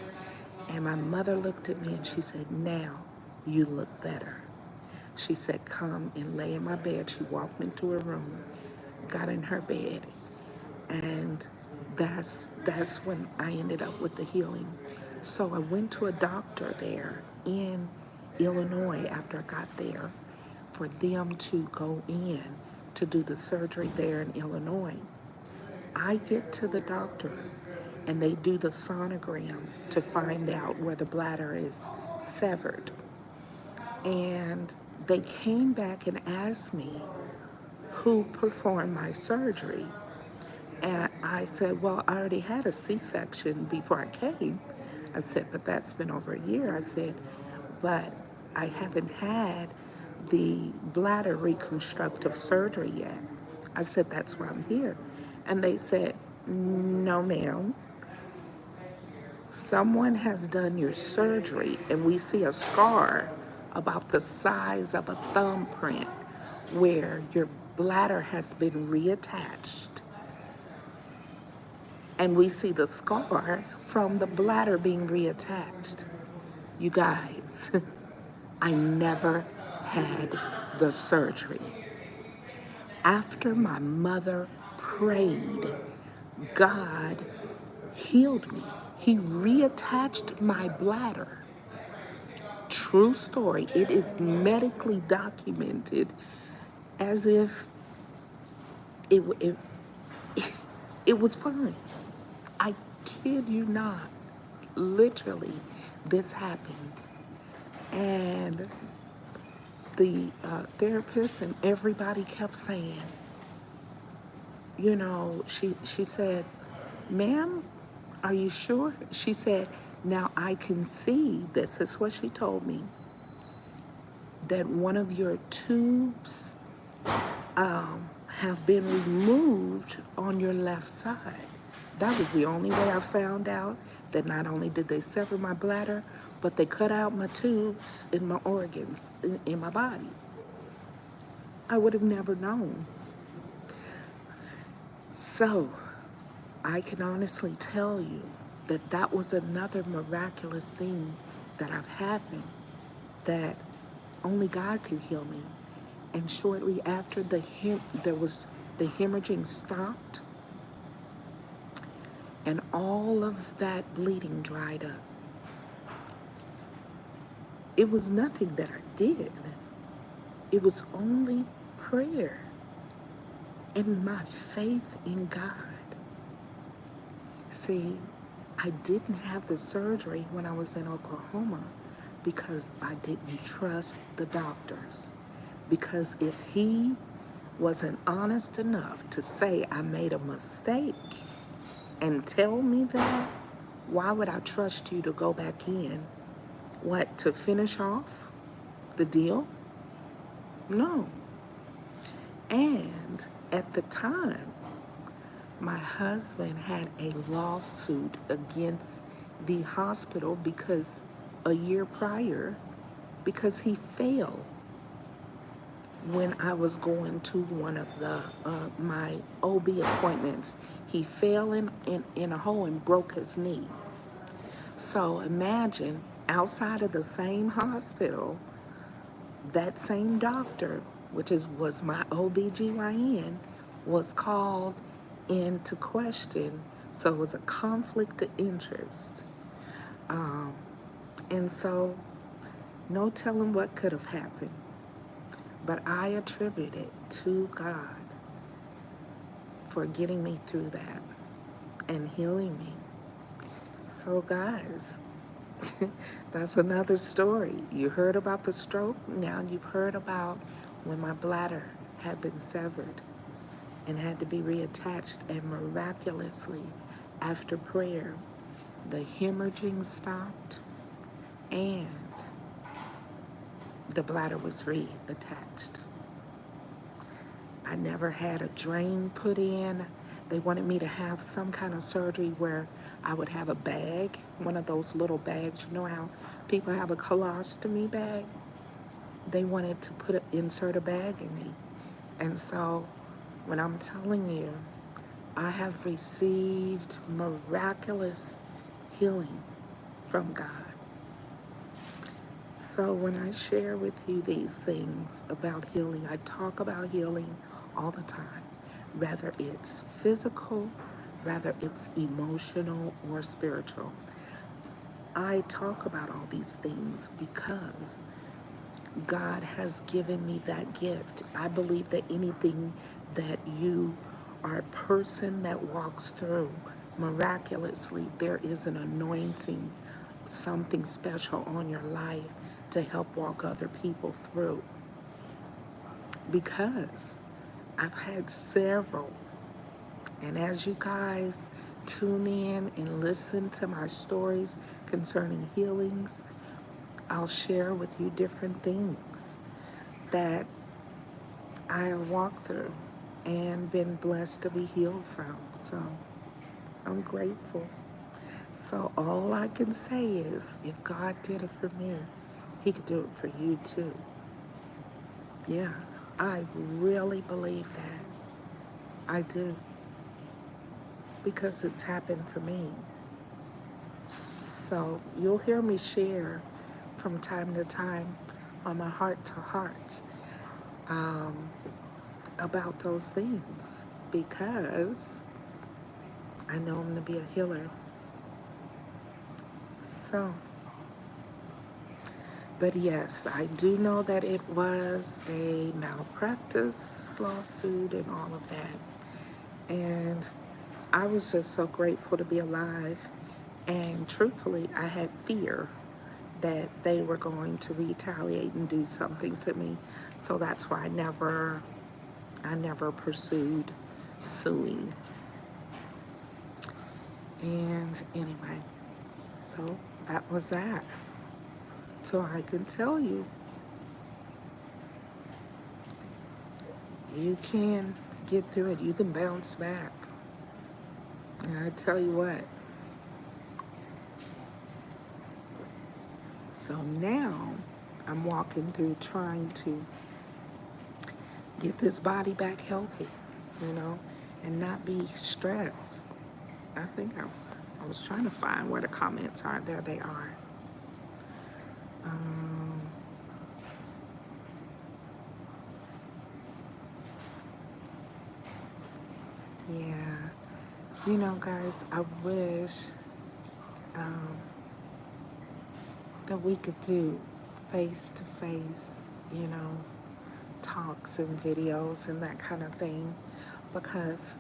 And my mother looked at me and she said, "Now you look better." She said, "Come and lay in my bed." She walked me into her room, got in her bed, and that's when I ended up with the healing. So I went to a doctor there in Illinois after I got there for them to go in to do the surgery there in Illinois. I get to the doctor and they do the sonogram to find out where the bladder is severed. And they came back and asked me who performed my surgery. And I said, "Well, I already had a C-section before I came." I said, "But that's been over a year." I said, "But I haven't had the bladder reconstructive surgery yet." I said, "That's why I'm here." And they said, "No, ma'am. Someone has done your surgery and we see a scar about the size of a thumbprint where your bladder has been reattached. And we see the scar from the bladder being reattached." You guys, I never had the surgery. After my mother prayed, God healed me. He reattached my bladder. True story. It is medically documented as if it, it, it was fine. I kid you not. Literally, this happened. And the therapist and everybody kept saying, she said, ma'am, are you sure? She said, now I can see, this is what she told me, that one of your tubes have been removed on your left side. That was the only way I found out that not only did they sever my bladder, but they cut out my tubes in my organs, in my body. I would have never known. So I can honestly tell you that that was another miraculous thing that I've happened, that only God could heal me. And shortly after the hemorrhaging stopped, and all of that bleeding dried up. It was nothing that I did. It was only prayer and my faith in God. See, I didn't have the surgery when I was in Oklahoma because I didn't trust the doctors. Because if he wasn't honest enough to say I made a mistake and tell me that, why would I trust you to go back in? What, to finish off the deal? No. And at the time, my husband had a lawsuit against the hospital because a year prior, because he failed when I was going to one of the my OB appointments. He fell in a hole and broke his knee. So imagine, outside of the same hospital, that same doctor, was my OBGYN, was called into question. So it was a conflict of interest. And so no telling what could have happened. But I attribute it to God for getting me through that and healing me. So guys, that's another story. You heard about the stroke. Now you've heard about when my bladder had been severed and had to be reattached, and miraculously, after prayer, the hemorrhaging stopped and the bladder was reattached. I never had a drain put in. They wanted me to have some kind of surgery where I would have a bag, one of those little bags. You know how people have a colostomy bag? They wanted to insert a bag in me. And so when I'm telling you, I have received miraculous healing from God. So when I share with you these things about healing, I talk about healing all the time, whether it's physical, whether it's emotional or spiritual. I talk about all these things because God has given me that gift. I believe that anything that you are a person that walks through miraculously, there is an anointing, something special on your life to help walk other people through. Because I've had several, and as you guys tune in and listen to my stories concerning healings, I'll share with you different things that I have walked through and been blessed to be healed from. So I'm grateful. So all I can say is, if God did it for me, he could do it for you too. Yeah, I really believe that. I do. Because it's happened for me. So you'll hear me share from time to time on my heart to heart about those things because I know him to be a healer. So, but yes, I do know that it was a malpractice lawsuit and all of that. And I was just so grateful to be alive. And truthfully, I had fear that they were going to retaliate and do something to me. So that's why I never pursued suing. And anyway, so that was that. So I can tell you, you can get through it. You can bounce back. And I tell you what. So now I'm walking through trying to get this body back healthy, and not be stressed. I think I was trying to find where the comments are. There they are. Um, yeah. Guys, I wish that we could do face-to-face, talks and videos and that kind of thing, because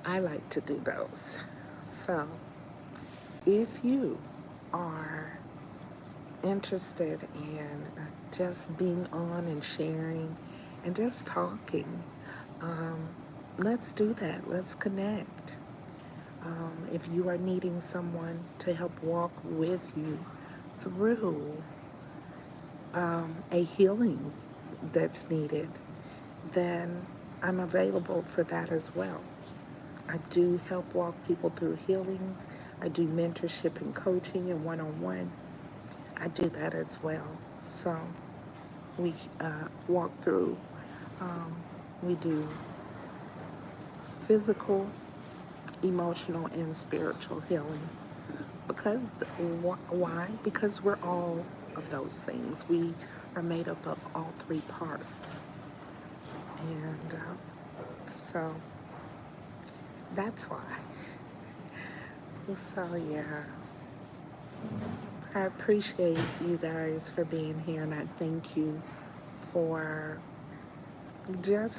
I like to do those. So if you are interested in just being on and sharing and just talking, let's do that. Let's connect. If you are needing someone to help walk with you through a healing that's needed, then I'm available for that as well. I do help walk people through healings. I do mentorship and coaching and one-on-one. I do that as well. So we walk through, we do physical, emotional, and spiritual healing. Because, why? Because we're all of those things. We are made up of all three parts. And so that's why. So yeah, I appreciate you guys for being here, and I thank you for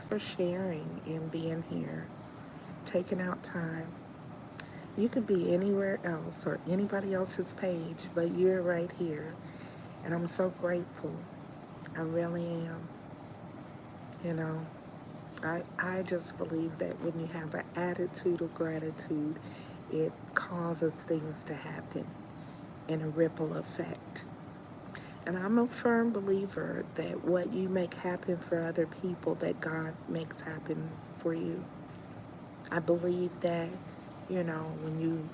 for sharing and being here, taking out time. You could be anywhere else or anybody else's page, but you're right here. And I'm so grateful. I really am. You know, I just believe that when you have an attitude of gratitude, it causes things to happen in a ripple effect. And I'm a firm believer that what you make happen for other people, that God makes happen for you. I believe that, when you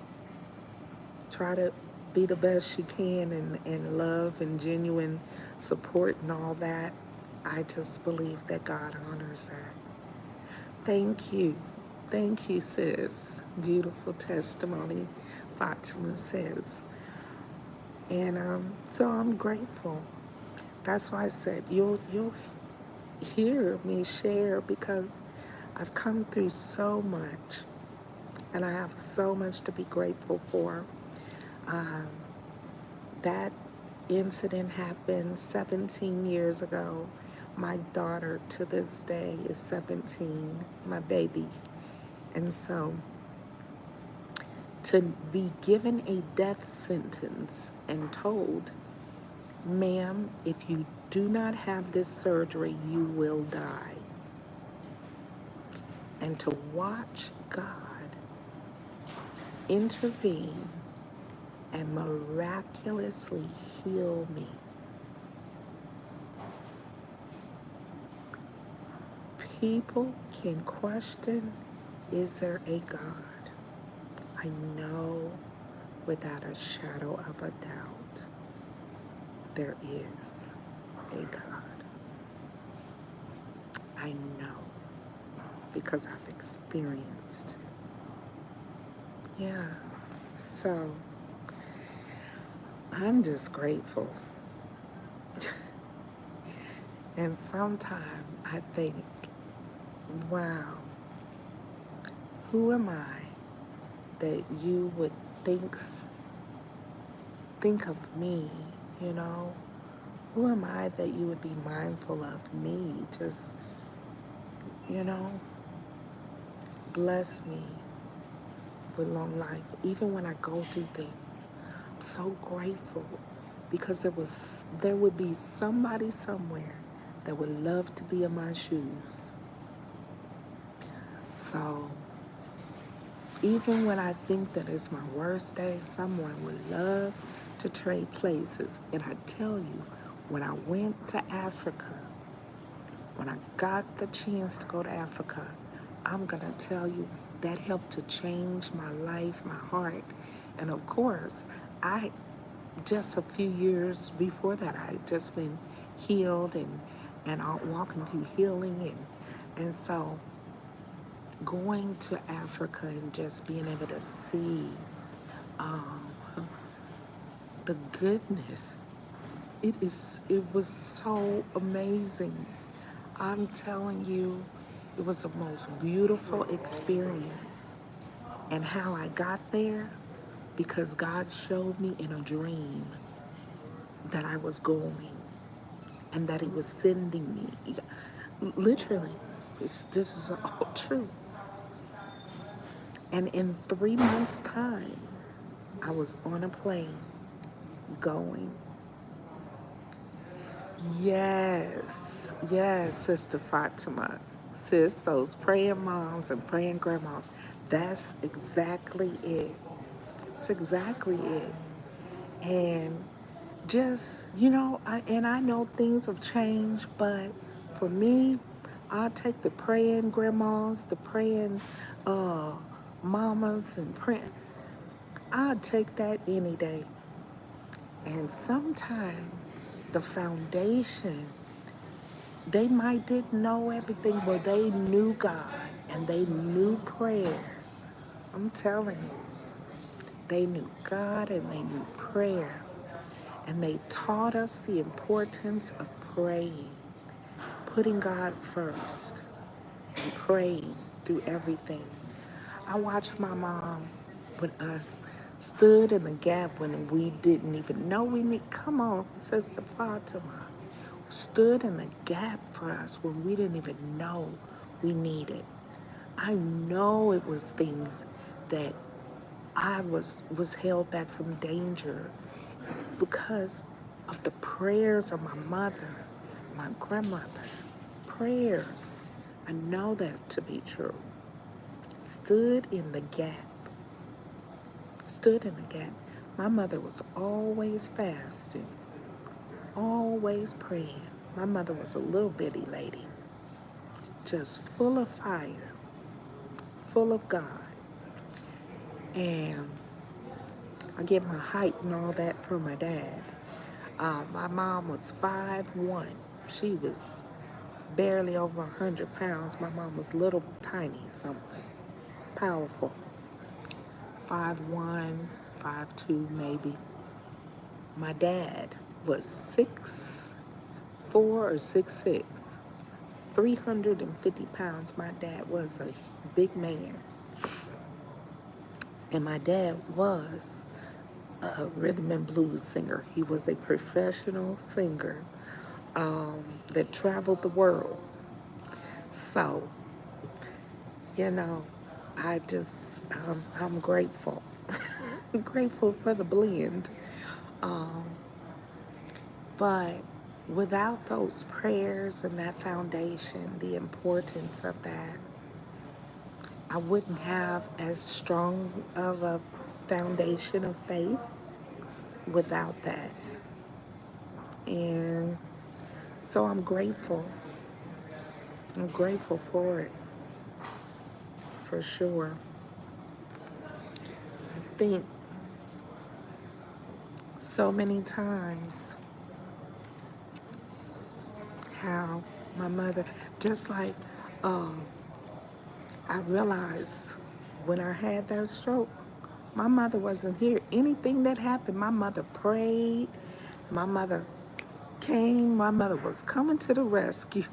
try to be the best you can and love and genuine support and all that, I just believe that God honors that. Thank you. Thank you, sis. Beautiful testimony, Fatima says. And so I'm grateful. That's why I said you'll hear me share, because I've come through so much and I have so much to be grateful for. Um, that incident happened 17 years ago. My daughter to this day is 17, my baby. And so to be given a death sentence and told, ma'am, if you do not have this surgery, you will die. And to watch God intervene and miraculously heal me. People can question, is there a God? I know without a shadow of a doubt, there is a God. I know because I've experienced. Yeah, so I'm just grateful. And sometimes I think, wow, who am I that you would think of me, you know? Who am I that you would be mindful of me? Just, you know, bless me with long life. Even when I go through things, I'm so grateful because there would be somebody somewhere that would love to be in my shoes. So even when I think that it's my worst day, someone would love to trade places. And I tell you, when I went to Africa, when I got the chance to go to Africa, I'm going to tell you that helped to change my life, my heart. And of course, I just a few years before that, I had just been healed and out walking through healing. And so going to Africa and just being able to see um, the goodness, it was so amazing. I'm telling you, it was the most beautiful experience. And how I got there, because God showed me in a dream that I was going and that He was sending me. Literally, this is all true. And in 3 months' time, I was on a plane going. Yes, yes, Sister Fatima. Sis, those praying moms and praying grandmas, that's exactly it. That's exactly it. And just, I know things have changed, but for me, I'll take the praying grandmas, the praying uh, mamas, and praying. I'll take that any day. And sometimes the foundation, they might didn't know everything, but they knew God and they knew prayer. I'm telling you, they knew God and they knew prayer. And they taught us the importance of praying, putting God first, and praying through everything. I watched my mom with us stood in the gap when we didn't even know we need. Come on, Sister Fatima. Stood in the gap for us when we didn't even know we needed. I know it was things that I was held back from danger because of the prayers of my mother, my grandmother. Prayers. I know that to be true. Stood in the gap. Stood in the gap. My mother was always fasting, always praying. My mother was a little bitty lady, just full of fire, full of God. And I get my height and all that from my dad. My mom was 5'1". She was barely over 100 pounds. My mom was little tiny something, powerful. 5'1", 5'2", maybe. My dad was 6'4" or 6'6", 350 pounds. My dad was a big man. And my dad was a rhythm and blues singer. He was a professional singer that traveled the world. So, you know, I'm grateful. Grateful for the blend. Um, but without those prayers and that foundation, the importance of that, I wouldn't have as strong of a foundation of faith without that. And so I'm grateful. I'm grateful for it, for sure. I think so many times how my mother, just like um, I realized when I had that stroke, my mother wasn't here. Anything that happened, my mother prayed. My mother came, my mother was coming to the rescue.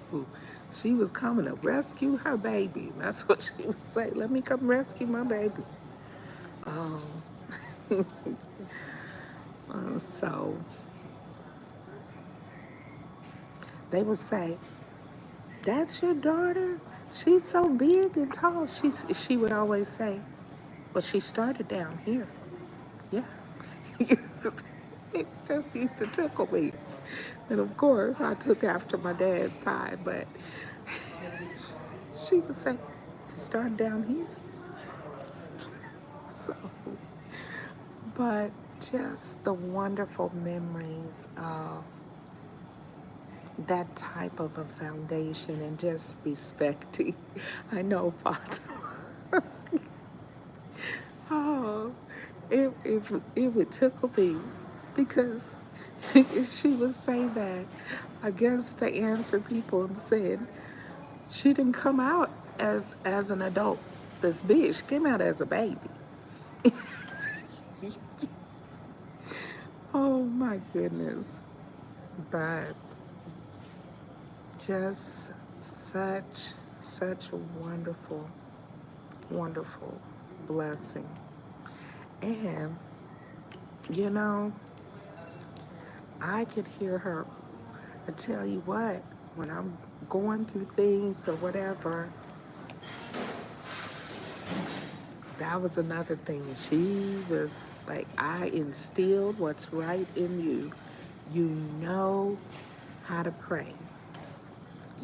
She was coming to rescue her baby. That's what she would say. Let me come rescue my baby. Um, so they would say, "That's your daughter? She's so big and tall." She would always say, "Well, she started down here." Yeah. It just used to tickle me. And of course, I took after my dad's side, but she would say, "She started down here." So, but just the wonderful memories of that type of a foundation and just respecting. I know, Father. Oh, it would tickle me because she would say that, I guess, to answer people and said she didn't come out as an adult this big. She came out as a baby. Oh my goodness. But just such a wonderful, wonderful blessing. And, you know, I could hear her. I tell you what, when I'm going through things or whatever, that was another thing. She was like, I instilled what's right in you. You know how to pray.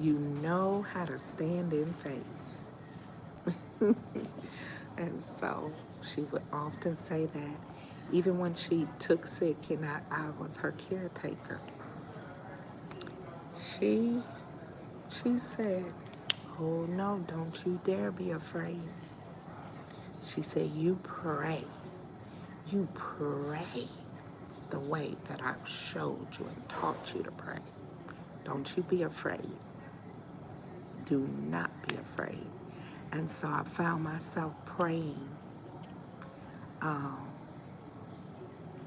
You know how to stand in faith. And so she would often say that, even when she took sick and I was her caretaker. She she said, "Oh no, don't you dare be afraid." She said, "You pray. You pray the way that I've showed you and taught you to pray. Don't you be afraid. Do not be afraid." And so I found myself um,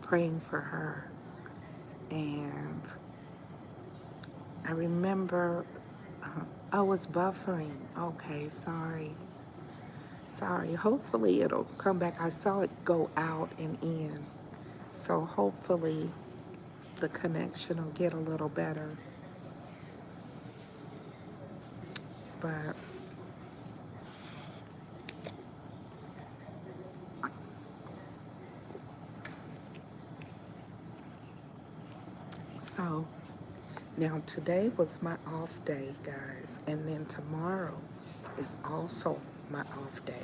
praying for her. And I remember, oh, it's buffering. Okay, sorry. Sorry. Hopefully it'll come back. I saw it go out and in. So hopefully the connection will get a little better. But so now today was my off day, guys. And then tomorrow is also my off day.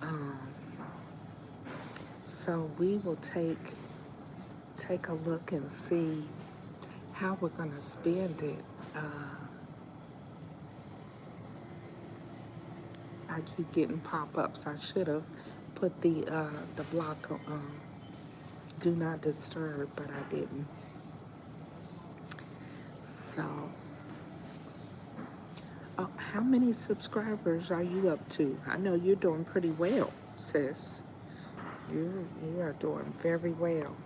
Um, so we will take a look and see how we're gonna spend it. I keep getting pop-ups. I should have put the block on do not disturb, but I didn't. So, oh, how many subscribers are you up to? I know you're doing pretty well, sis. You are doing very well.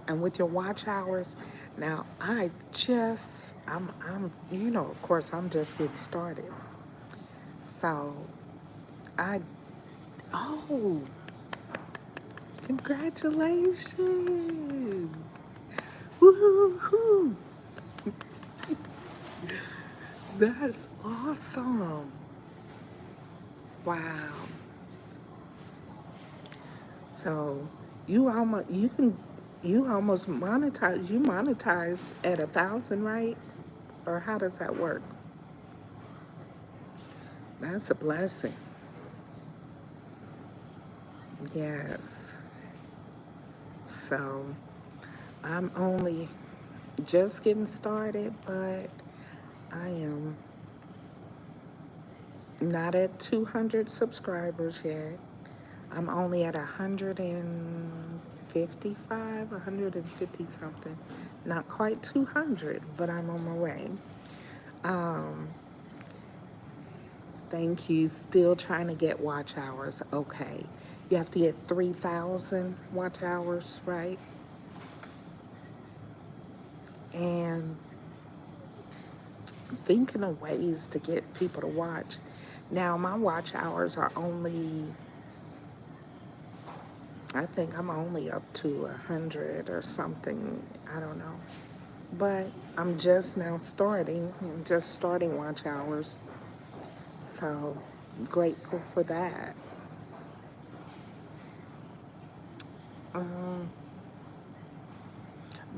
And with your watch hours, now I'm of course I'm just getting started. So I oh, congratulations. Woohoo! That's awesome. Wow. So you almost monetize at 1,000, right? Or how does that work? That's a blessing. Yes. So I'm only just getting started, but I am not at 200 subscribers yet. I'm only at 155, 150 something. Not quite 200, but I'm on my way. Um, Thank you. Still trying to get watch hours. Okay. You have to get 3,000 watch hours, right? and thinking of ways to get people to watch. Now, my watch hours are only, I think I'm only up to 100 or something. I don't know. But I'm just now starting. I'm just starting watch hours. So grateful for that. Um,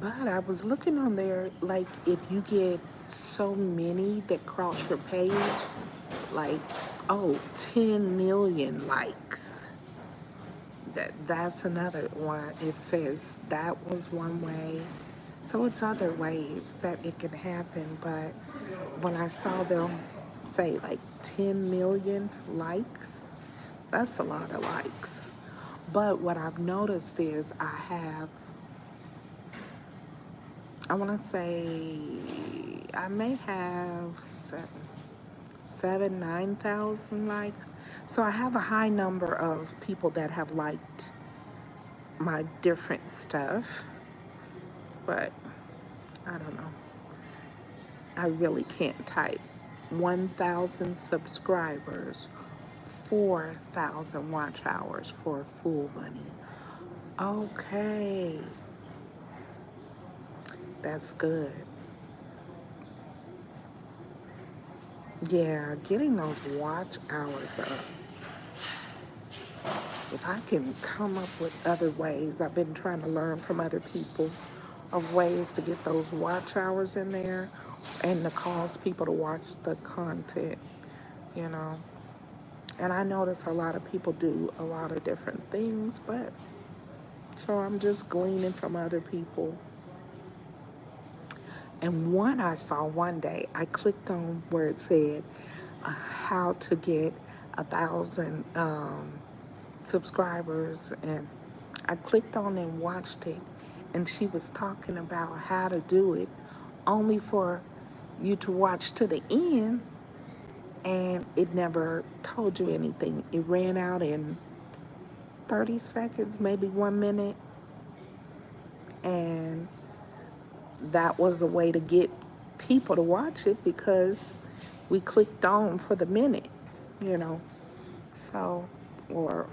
but I was looking on there, like if you get so many that cross your page, like, oh, 10 million likes. That's another one. It says that was one way. So it's other ways that it can happen. But when I saw them say like 10 million likes, that's a lot of likes. But what I've noticed is I want to say I may have 9,000 likes. So I have a high number of people that have liked my different stuff, but I don't know. I really can't type. 1,000 subscribers, 4,000 watch hours for full money. Okay, that's good. Yeah, getting those watch hours up. If I can come up with other ways, I've been trying to learn from other people of ways to get those watch hours in there and to cause people to watch the content, you know. And I notice a lot of people do a lot of different things, but so I'm just gleaning from other people. And one I saw one day, I clicked on where it said how to get 1,000 subscribers, and I clicked on and watched it, and she was talking about how to do it, only for you to watch to the end, and it never told you anything. It ran out in 30 seconds, maybe 1 minute, and that was a way to get people to watch it because we clicked on for the minute, you know. So, or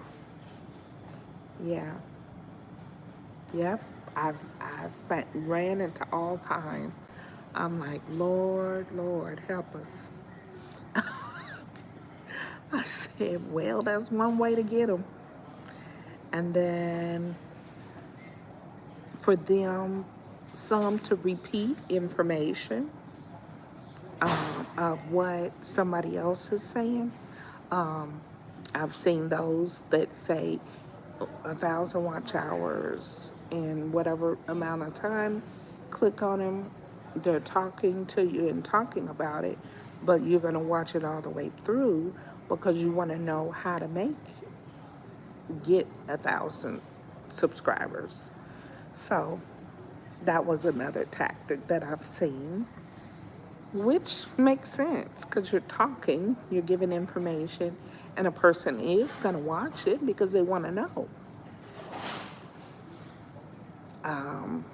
yeah, yep. I've ran into all kinds. I'm like, Lord, Lord, help us. I said, well, that's one way to get them. And then for them, some to repeat information of what somebody else is saying. Um, I've seen those that say 1,000 watch hours in whatever amount of time. Click on them. They're talking to you and talking about it, but you're going to watch it all the way through because you want to know how to get 1,000 subscribers. So that was another tactic that I've seen, which makes sense because you're talking, you're giving information, and a person is going to watch it because they want to know. Um,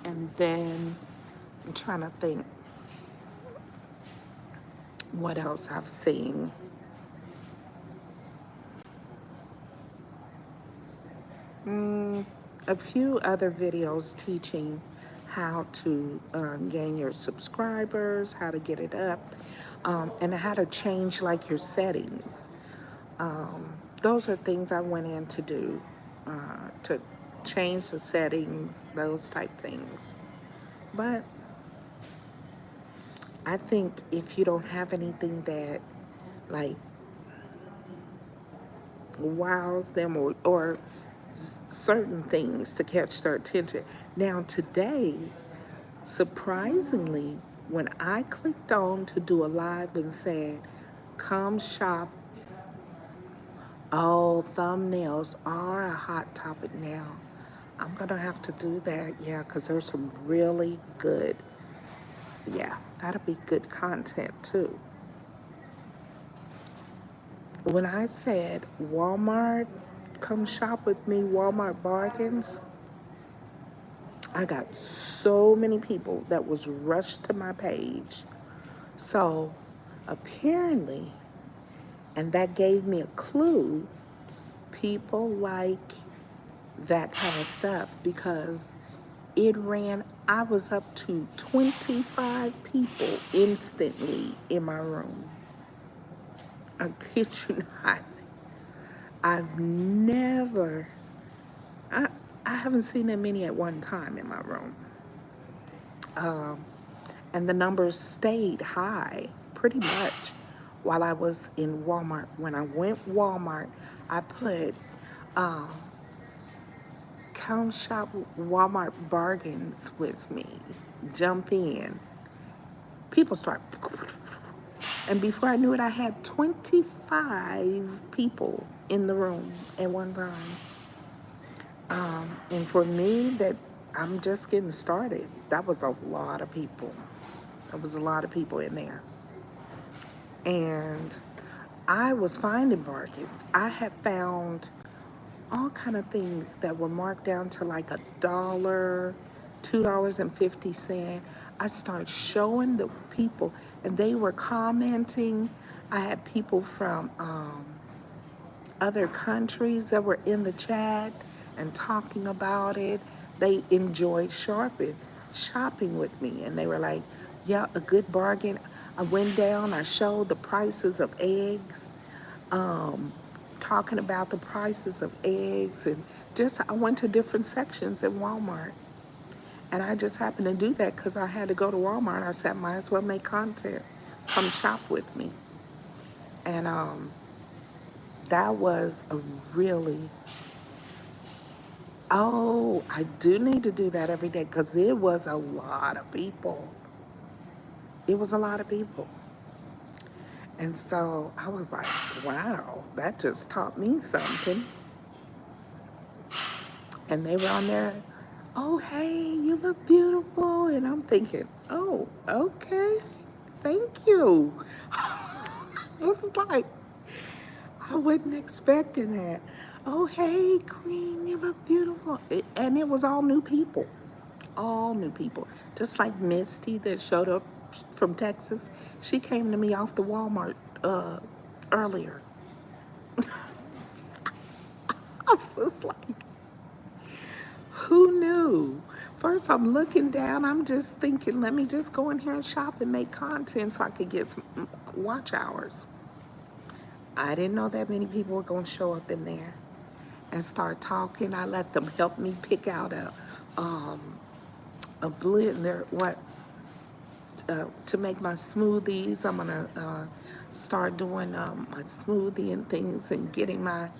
and then I'm trying to think what else I've seen. A few other videos teaching how to gain your subscribers, how to get it up, and how to change like your settings. Those are things I went in to do, to change the settings, those type things. But I think if you don't have anything that like wows them, or certain things to catch their attention. Now today, surprisingly, when I clicked on to do a live and said, come shop, oh, thumbnails are a hot topic now. I'm going to have to do that, yeah, because there's some really good, yeah, that'll be good content too. When I said Walmart, come shop with me, Walmart bargains, I got so many people that was rushed to my page. So apparently, and that gave me a clue, people like that kind of stuff because it ran, I was up to 25 people instantly in my room. I kid you not. I've never, I, I haven't seen that many at one time in my room. And the numbers stayed high pretty much while I was in Walmart. When I went Walmart, I put Count Shop Walmart bargains with me. Jump in. People start. And before I knew it, I had 25 people in the room at one time. And for me, that I'm just getting started, that was a lot of people. There was a lot of people in there. And I was finding bargains. I had found all kind of things that were marked down to like $1, $2.50. I started showing the people, and they were commenting. I had people from other countries that were in the chat and talking about it. They enjoyed shopping with me, and they were like, yeah, a good bargain. I went down, I showed the prices of eggs, talking about the prices of eggs, and just I went to different sections at Walmart. And I just happened to do that because I had to go to Walmart. I said, might as well make content. Come shop with me. And that was a really, oh, I do need to do that every day because it was a lot of people. It was a lot of people. And so I was like, wow, that just taught me something. And they were on there, oh, hey, you look beautiful. And I'm thinking, oh, okay, thank you. It was like, I wasn't expecting that. Oh, hey, Queen, you look beautiful. And it was all new people. All new people. Just like Misty that showed up from Texas. She came to me off the Walmart earlier. I was like, who knew? First, I'm looking down. I'm just thinking, let me just go in here and shop and make content so I could get some watch hours. I didn't know that many people were going to show up in there and start talking. I let them help me pick out a blender, to make my smoothies. I'm gonna start doing my smoothie and things and getting my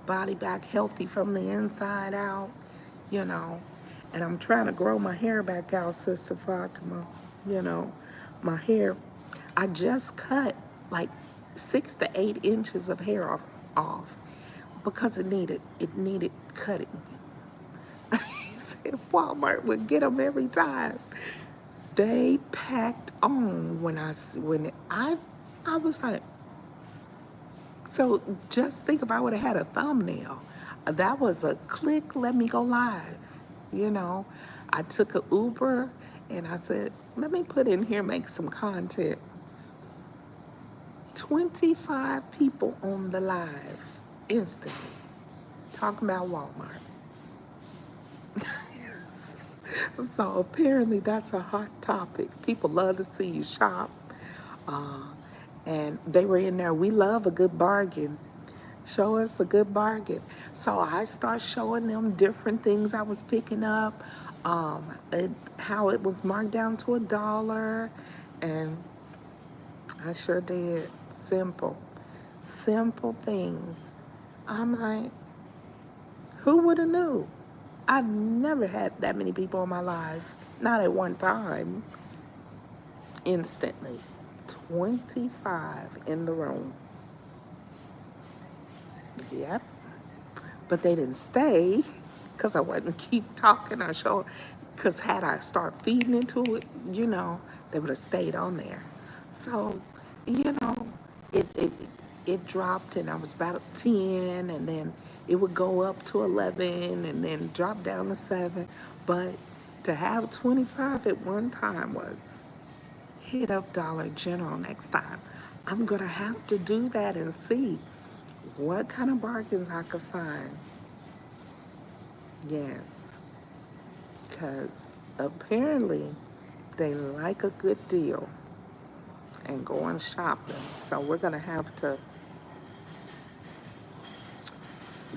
body back healthy from the inside out, you know. And I'm trying to grow my hair back out, Sister Fatima. You know, my hair. I just cut like 6 to 8 inches of hair off because it needed cutting. Said Walmart would get them every time. They packed on I was like, so just think if I would have had a thumbnail. That was a click, let me go live. You know, I took a Uber and I said, let me put in here, make some content. 25 people on the live instantly talking about Walmart. So apparently that's a hot topic. People love to see you shop. Uh, and they were in there, we love a good bargain. Show us a good bargain. So I start showing them different things I was picking up, how it was marked down to $1. And I sure did. Simple things. I'm like, who would have knew? I've never had that many people in my life, not at one time, instantly. 25 in the room. Yep. But they didn't stay because I wouldn't keep talking or showing. Because had I start feeding into it, they would have stayed on there. So, you know, it, it, it dropped and I was about 10 and then it would go up to 11 and then drop down to 7. But to have 25 at one time was hit up Dollar General next time. I'm going to have to do that and see what kind of bargains I could find. Yes, because apparently they like a good deal and going shopping. So we're going to have to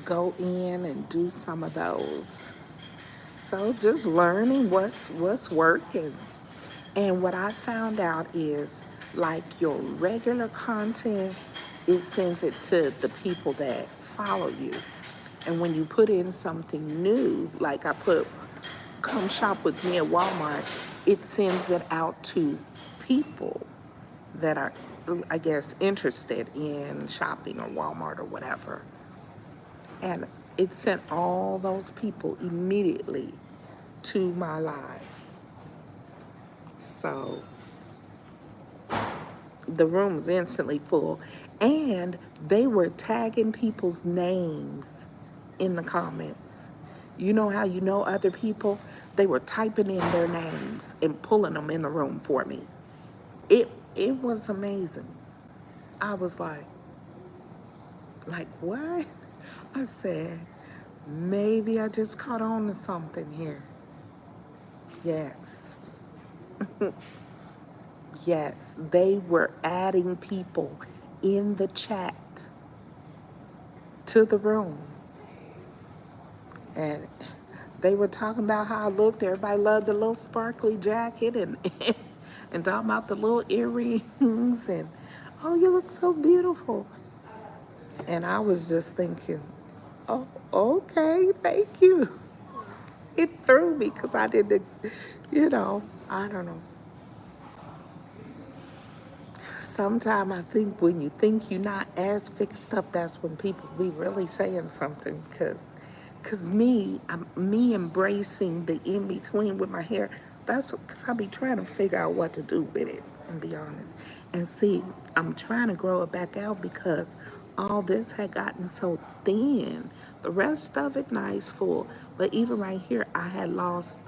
go in and do some of those. So just learning what's working. And what I found out is like your regular content, it sends it to the people that follow you. And when you put in something new, like I put come shop with me at Walmart, it sends it out to people that are, I guess, interested in shopping or Walmart or whatever. And it sent all those people immediately to my live. So the room was instantly full. And they were tagging people's names in the comments. You know how you know other people? They were typing in their names and pulling them in the room for me. It was amazing. I was like what? I said, maybe I just caught on to something here. Yes. Yes, they were adding people in the chat to the room. And they were talking about how I looked. Everybody loved the little sparkly jacket and and talking about the little earrings and, oh, you look so beautiful. And I was just thinking, oh, okay, thank you. It threw me because I didn't, I don't know. Sometimes I think when you think you're not as fixed up, that's when people be really saying something. Cause me embracing the in between with my hair. That's because I be trying to figure out what to do with it, and be honest. And see, I'm trying to grow it back out because all this had gotten so thin. The rest of it nice, full, but even right here, I had lost.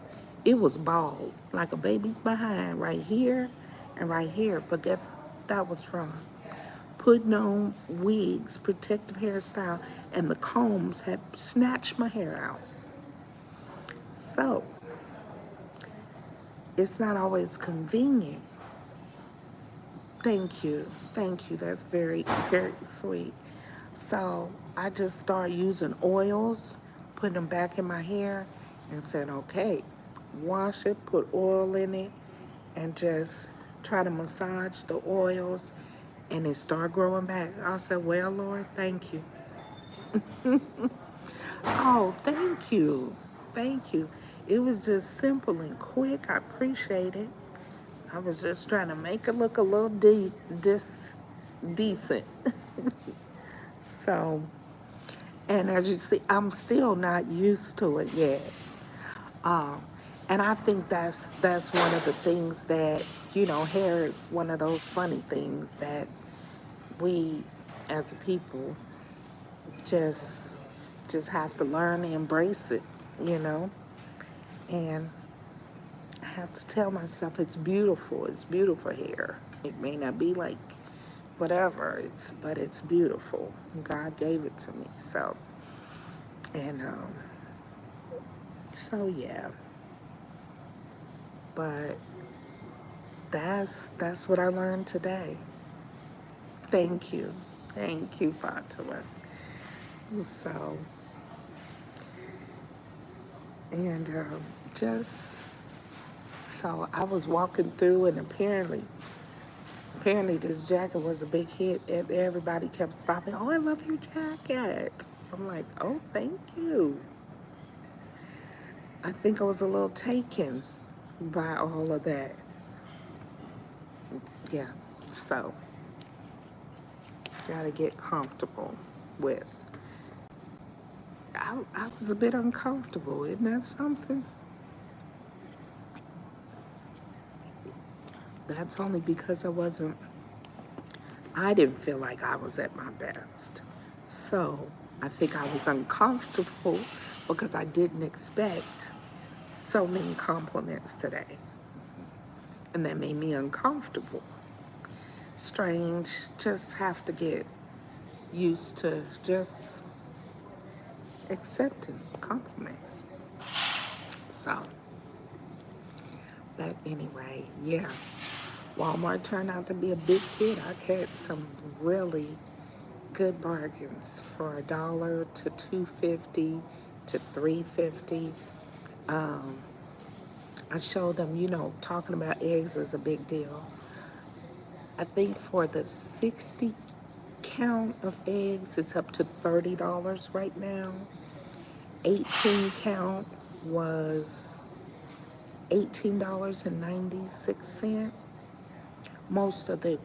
It was bald, like a baby's behind, right here and right here. But that was from putting on wigs, protective hairstyle, and the combs had snatched my hair out. So it's not always convenient. Thank you. Thank you. That's very, very sweet. So I just started using oils, putting them back in my hair, and said, okay, wash it, put oil in it, and just try to massage the oils, and it started growing back. I said, well, Lord, thank you. Oh, thank you. Thank you. It was just simple and quick. I appreciate it. I was just trying to make it look a little decent. So, and as you see, I'm still not used to it yet. Um, and I think that's one of the things that, hair is one of those funny things that we as a people just have to learn and embrace it, you know. And I have to tell myself it's beautiful. It's beautiful hair. It may not be like whatever, but it's beautiful. God gave it to me. And so yeah. But that's what I learned today. Thank you. Thank you, Fatima. So, and just, so I was walking through, and apparently this jacket was a big hit, and everybody kept stopping. Oh, I love your jacket. I'm like, oh, thank you. I think I was a little taken by all of that. Yeah, so gotta get comfortable with. I was a bit uncomfortable. Isn't that something? That's only because I didn't feel like I was at my best. So I think I was uncomfortable because I didn't expect so many compliments today, and that made me uncomfortable. Strange, just have to get used to just accepting compliments. So, but anyway, yeah. Walmart turned out to be a big hit. I had some really good bargains for $1 to $2.50 to $3.50. Um, I showed them, talking about eggs is a big deal. I think for the 60 count of eggs, it's up to $30 right now. 18 count was $18.96. Most of the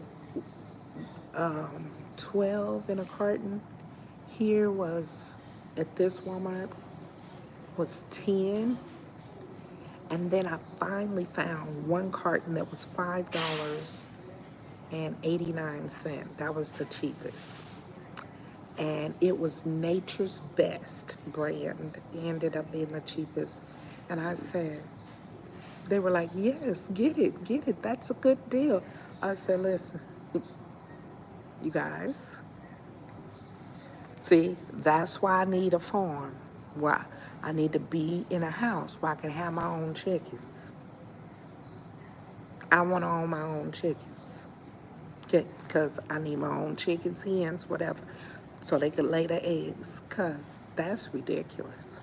12 in a carton here was, at this Walmart, was 10. And then I finally found one carton that was $5.89. That was the cheapest. And it was Nature's Best brand. It ended up being the cheapest. And I said, they were like, yes, get it. That's a good deal. I said, listen, you guys, see, that's why I need a farm. Why I need to be in a house where I can have my own chickens. I want to own my own chickens. Because I need my own chickens, hens, whatever, so they can lay the eggs. Because that's ridiculous.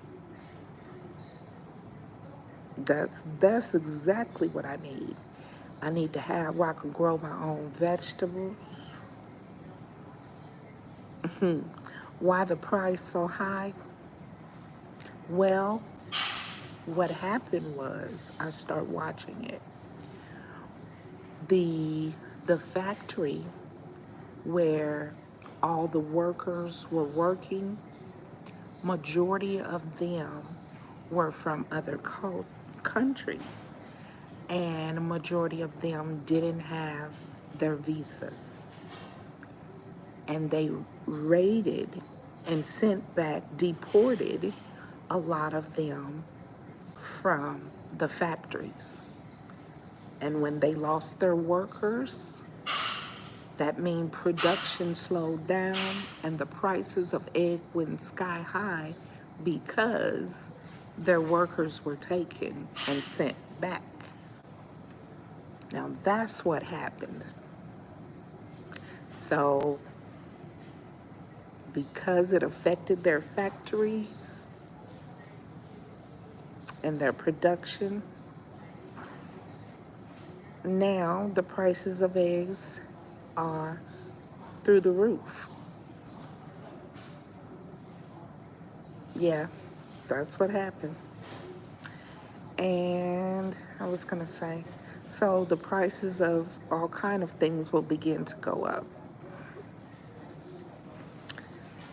That's exactly what I need. I need to have where I can grow my own vegetables. Why the price so high? Well, what happened was I started watching it. The factory where all the workers were working, majority of them were from other countries, and a majority of them didn't have their visas. And they raided and sent back, deported a lot of them from the factories. And when they lost their workers, that means production slowed down and the prices of egg went sky high because their workers were taken and sent back. Now that's what happened. So because it affected their factories and their production, now the prices of eggs are through the roof. Yeah, that's what happened. And I was gonna say, so the prices of all kind of things will begin to go up.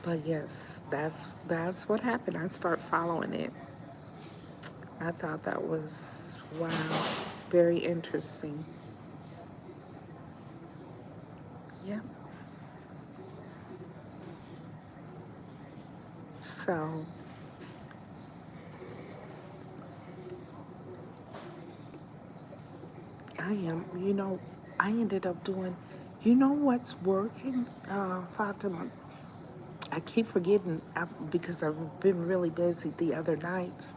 But yes, that's what happened. I start following it. I thought that was, wow, very interesting. Yeah. So I ended up doing, what's working, Fatima? I keep forgetting because I've been really busy the other nights.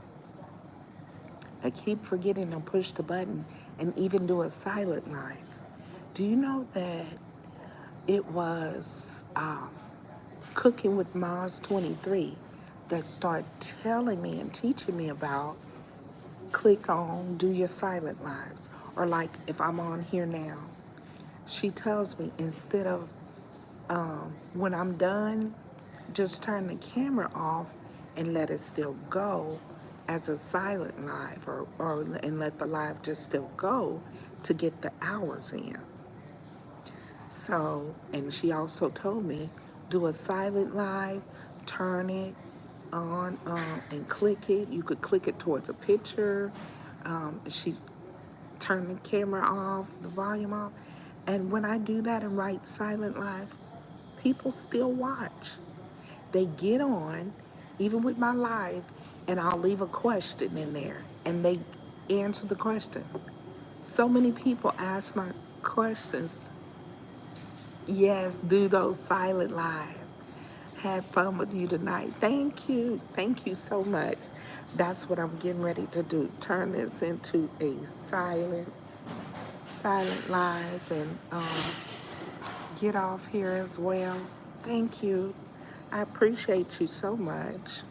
I keep forgetting to push the button and even do a silent live. Do you know that it was Cooking with Maz 23 that started telling me and teaching me about click on do your silent lives, or like if I'm on here now, she tells me instead of when I'm done, just turn the camera off and let it still go as a silent live, or and let the live just still go to get the hours in. So, and she also told me do a silent live, turn it on and click it. You could click it towards a picture. She turned the camera off, the volume off. And when I do that and write silent live, people still watch. They get on, even with my live, and I'll leave a question in there, and they answer the question. So many people ask my questions. Yes, do those silent lives. Had fun with you tonight. Thank you. Thank you so much. That's what I'm getting ready to do. Turn this into a silent live and get off here as well. Thank you. I appreciate you so much.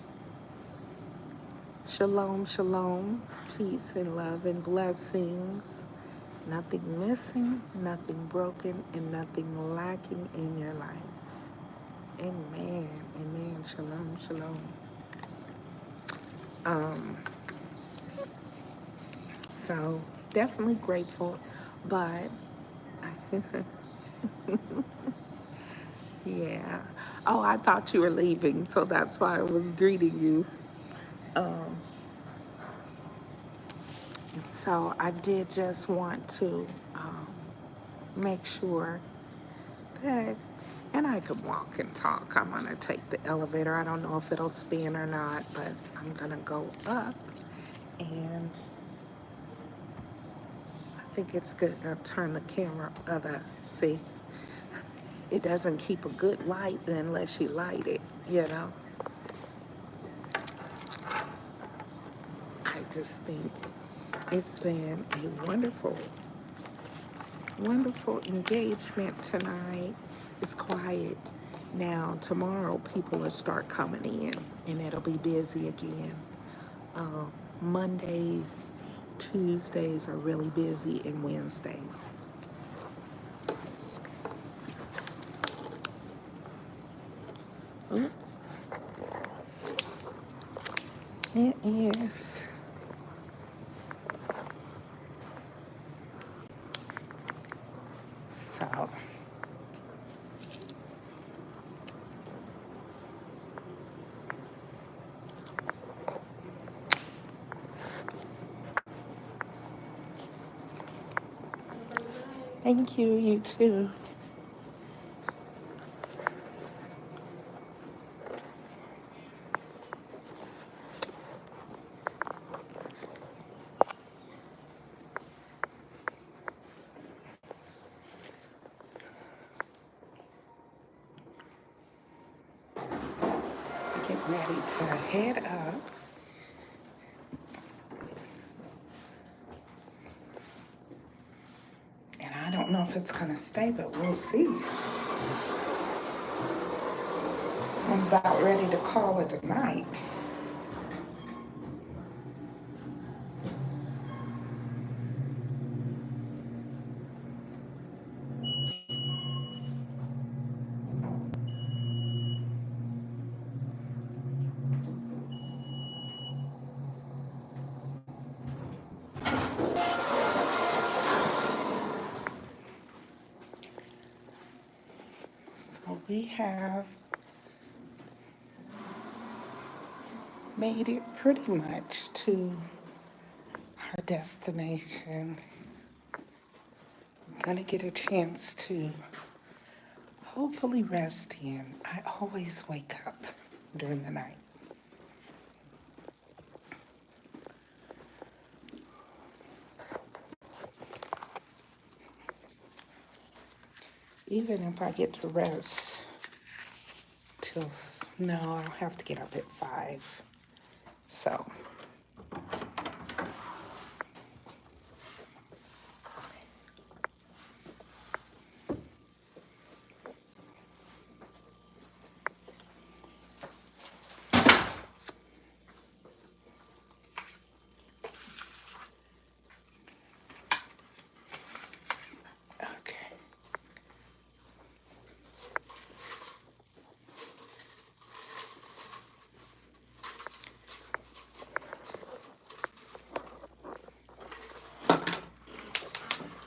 Shalom, shalom. Peace and love and blessings. Nothing missing, nothing broken, and nothing lacking in your life. Amen. Amen. Shalom, shalom. So definitely grateful, but yeah. Oh, I thought you were leaving, so that's why I was greeting you. So I did just want to make sure that, and I could walk and talk. I'm gonna take the elevator. I don't know if it'll spin or not, but I'm gonna go up, and I think it's good. I'll turn the camera see, it doesn't keep a good light unless you light it, you know. I just think it's been a wonderful, wonderful engagement tonight. It's quiet now. Tomorrow people will start coming in and it'll be busy again. Mondays, Tuesdays are really busy, and Wednesdays. Oops. It is. So, thank you, you too. Get ready to head up. And I don't know if it's going to stay, but we'll see. I'm about ready to call it a night. So we have made it pretty much to our destination. I'm gonna get a chance to hopefully rest in. I always wake up during the night. Even if I get to rest till, no, I'll have to get up at 5. So, okay.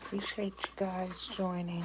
Appreciate you guys joining.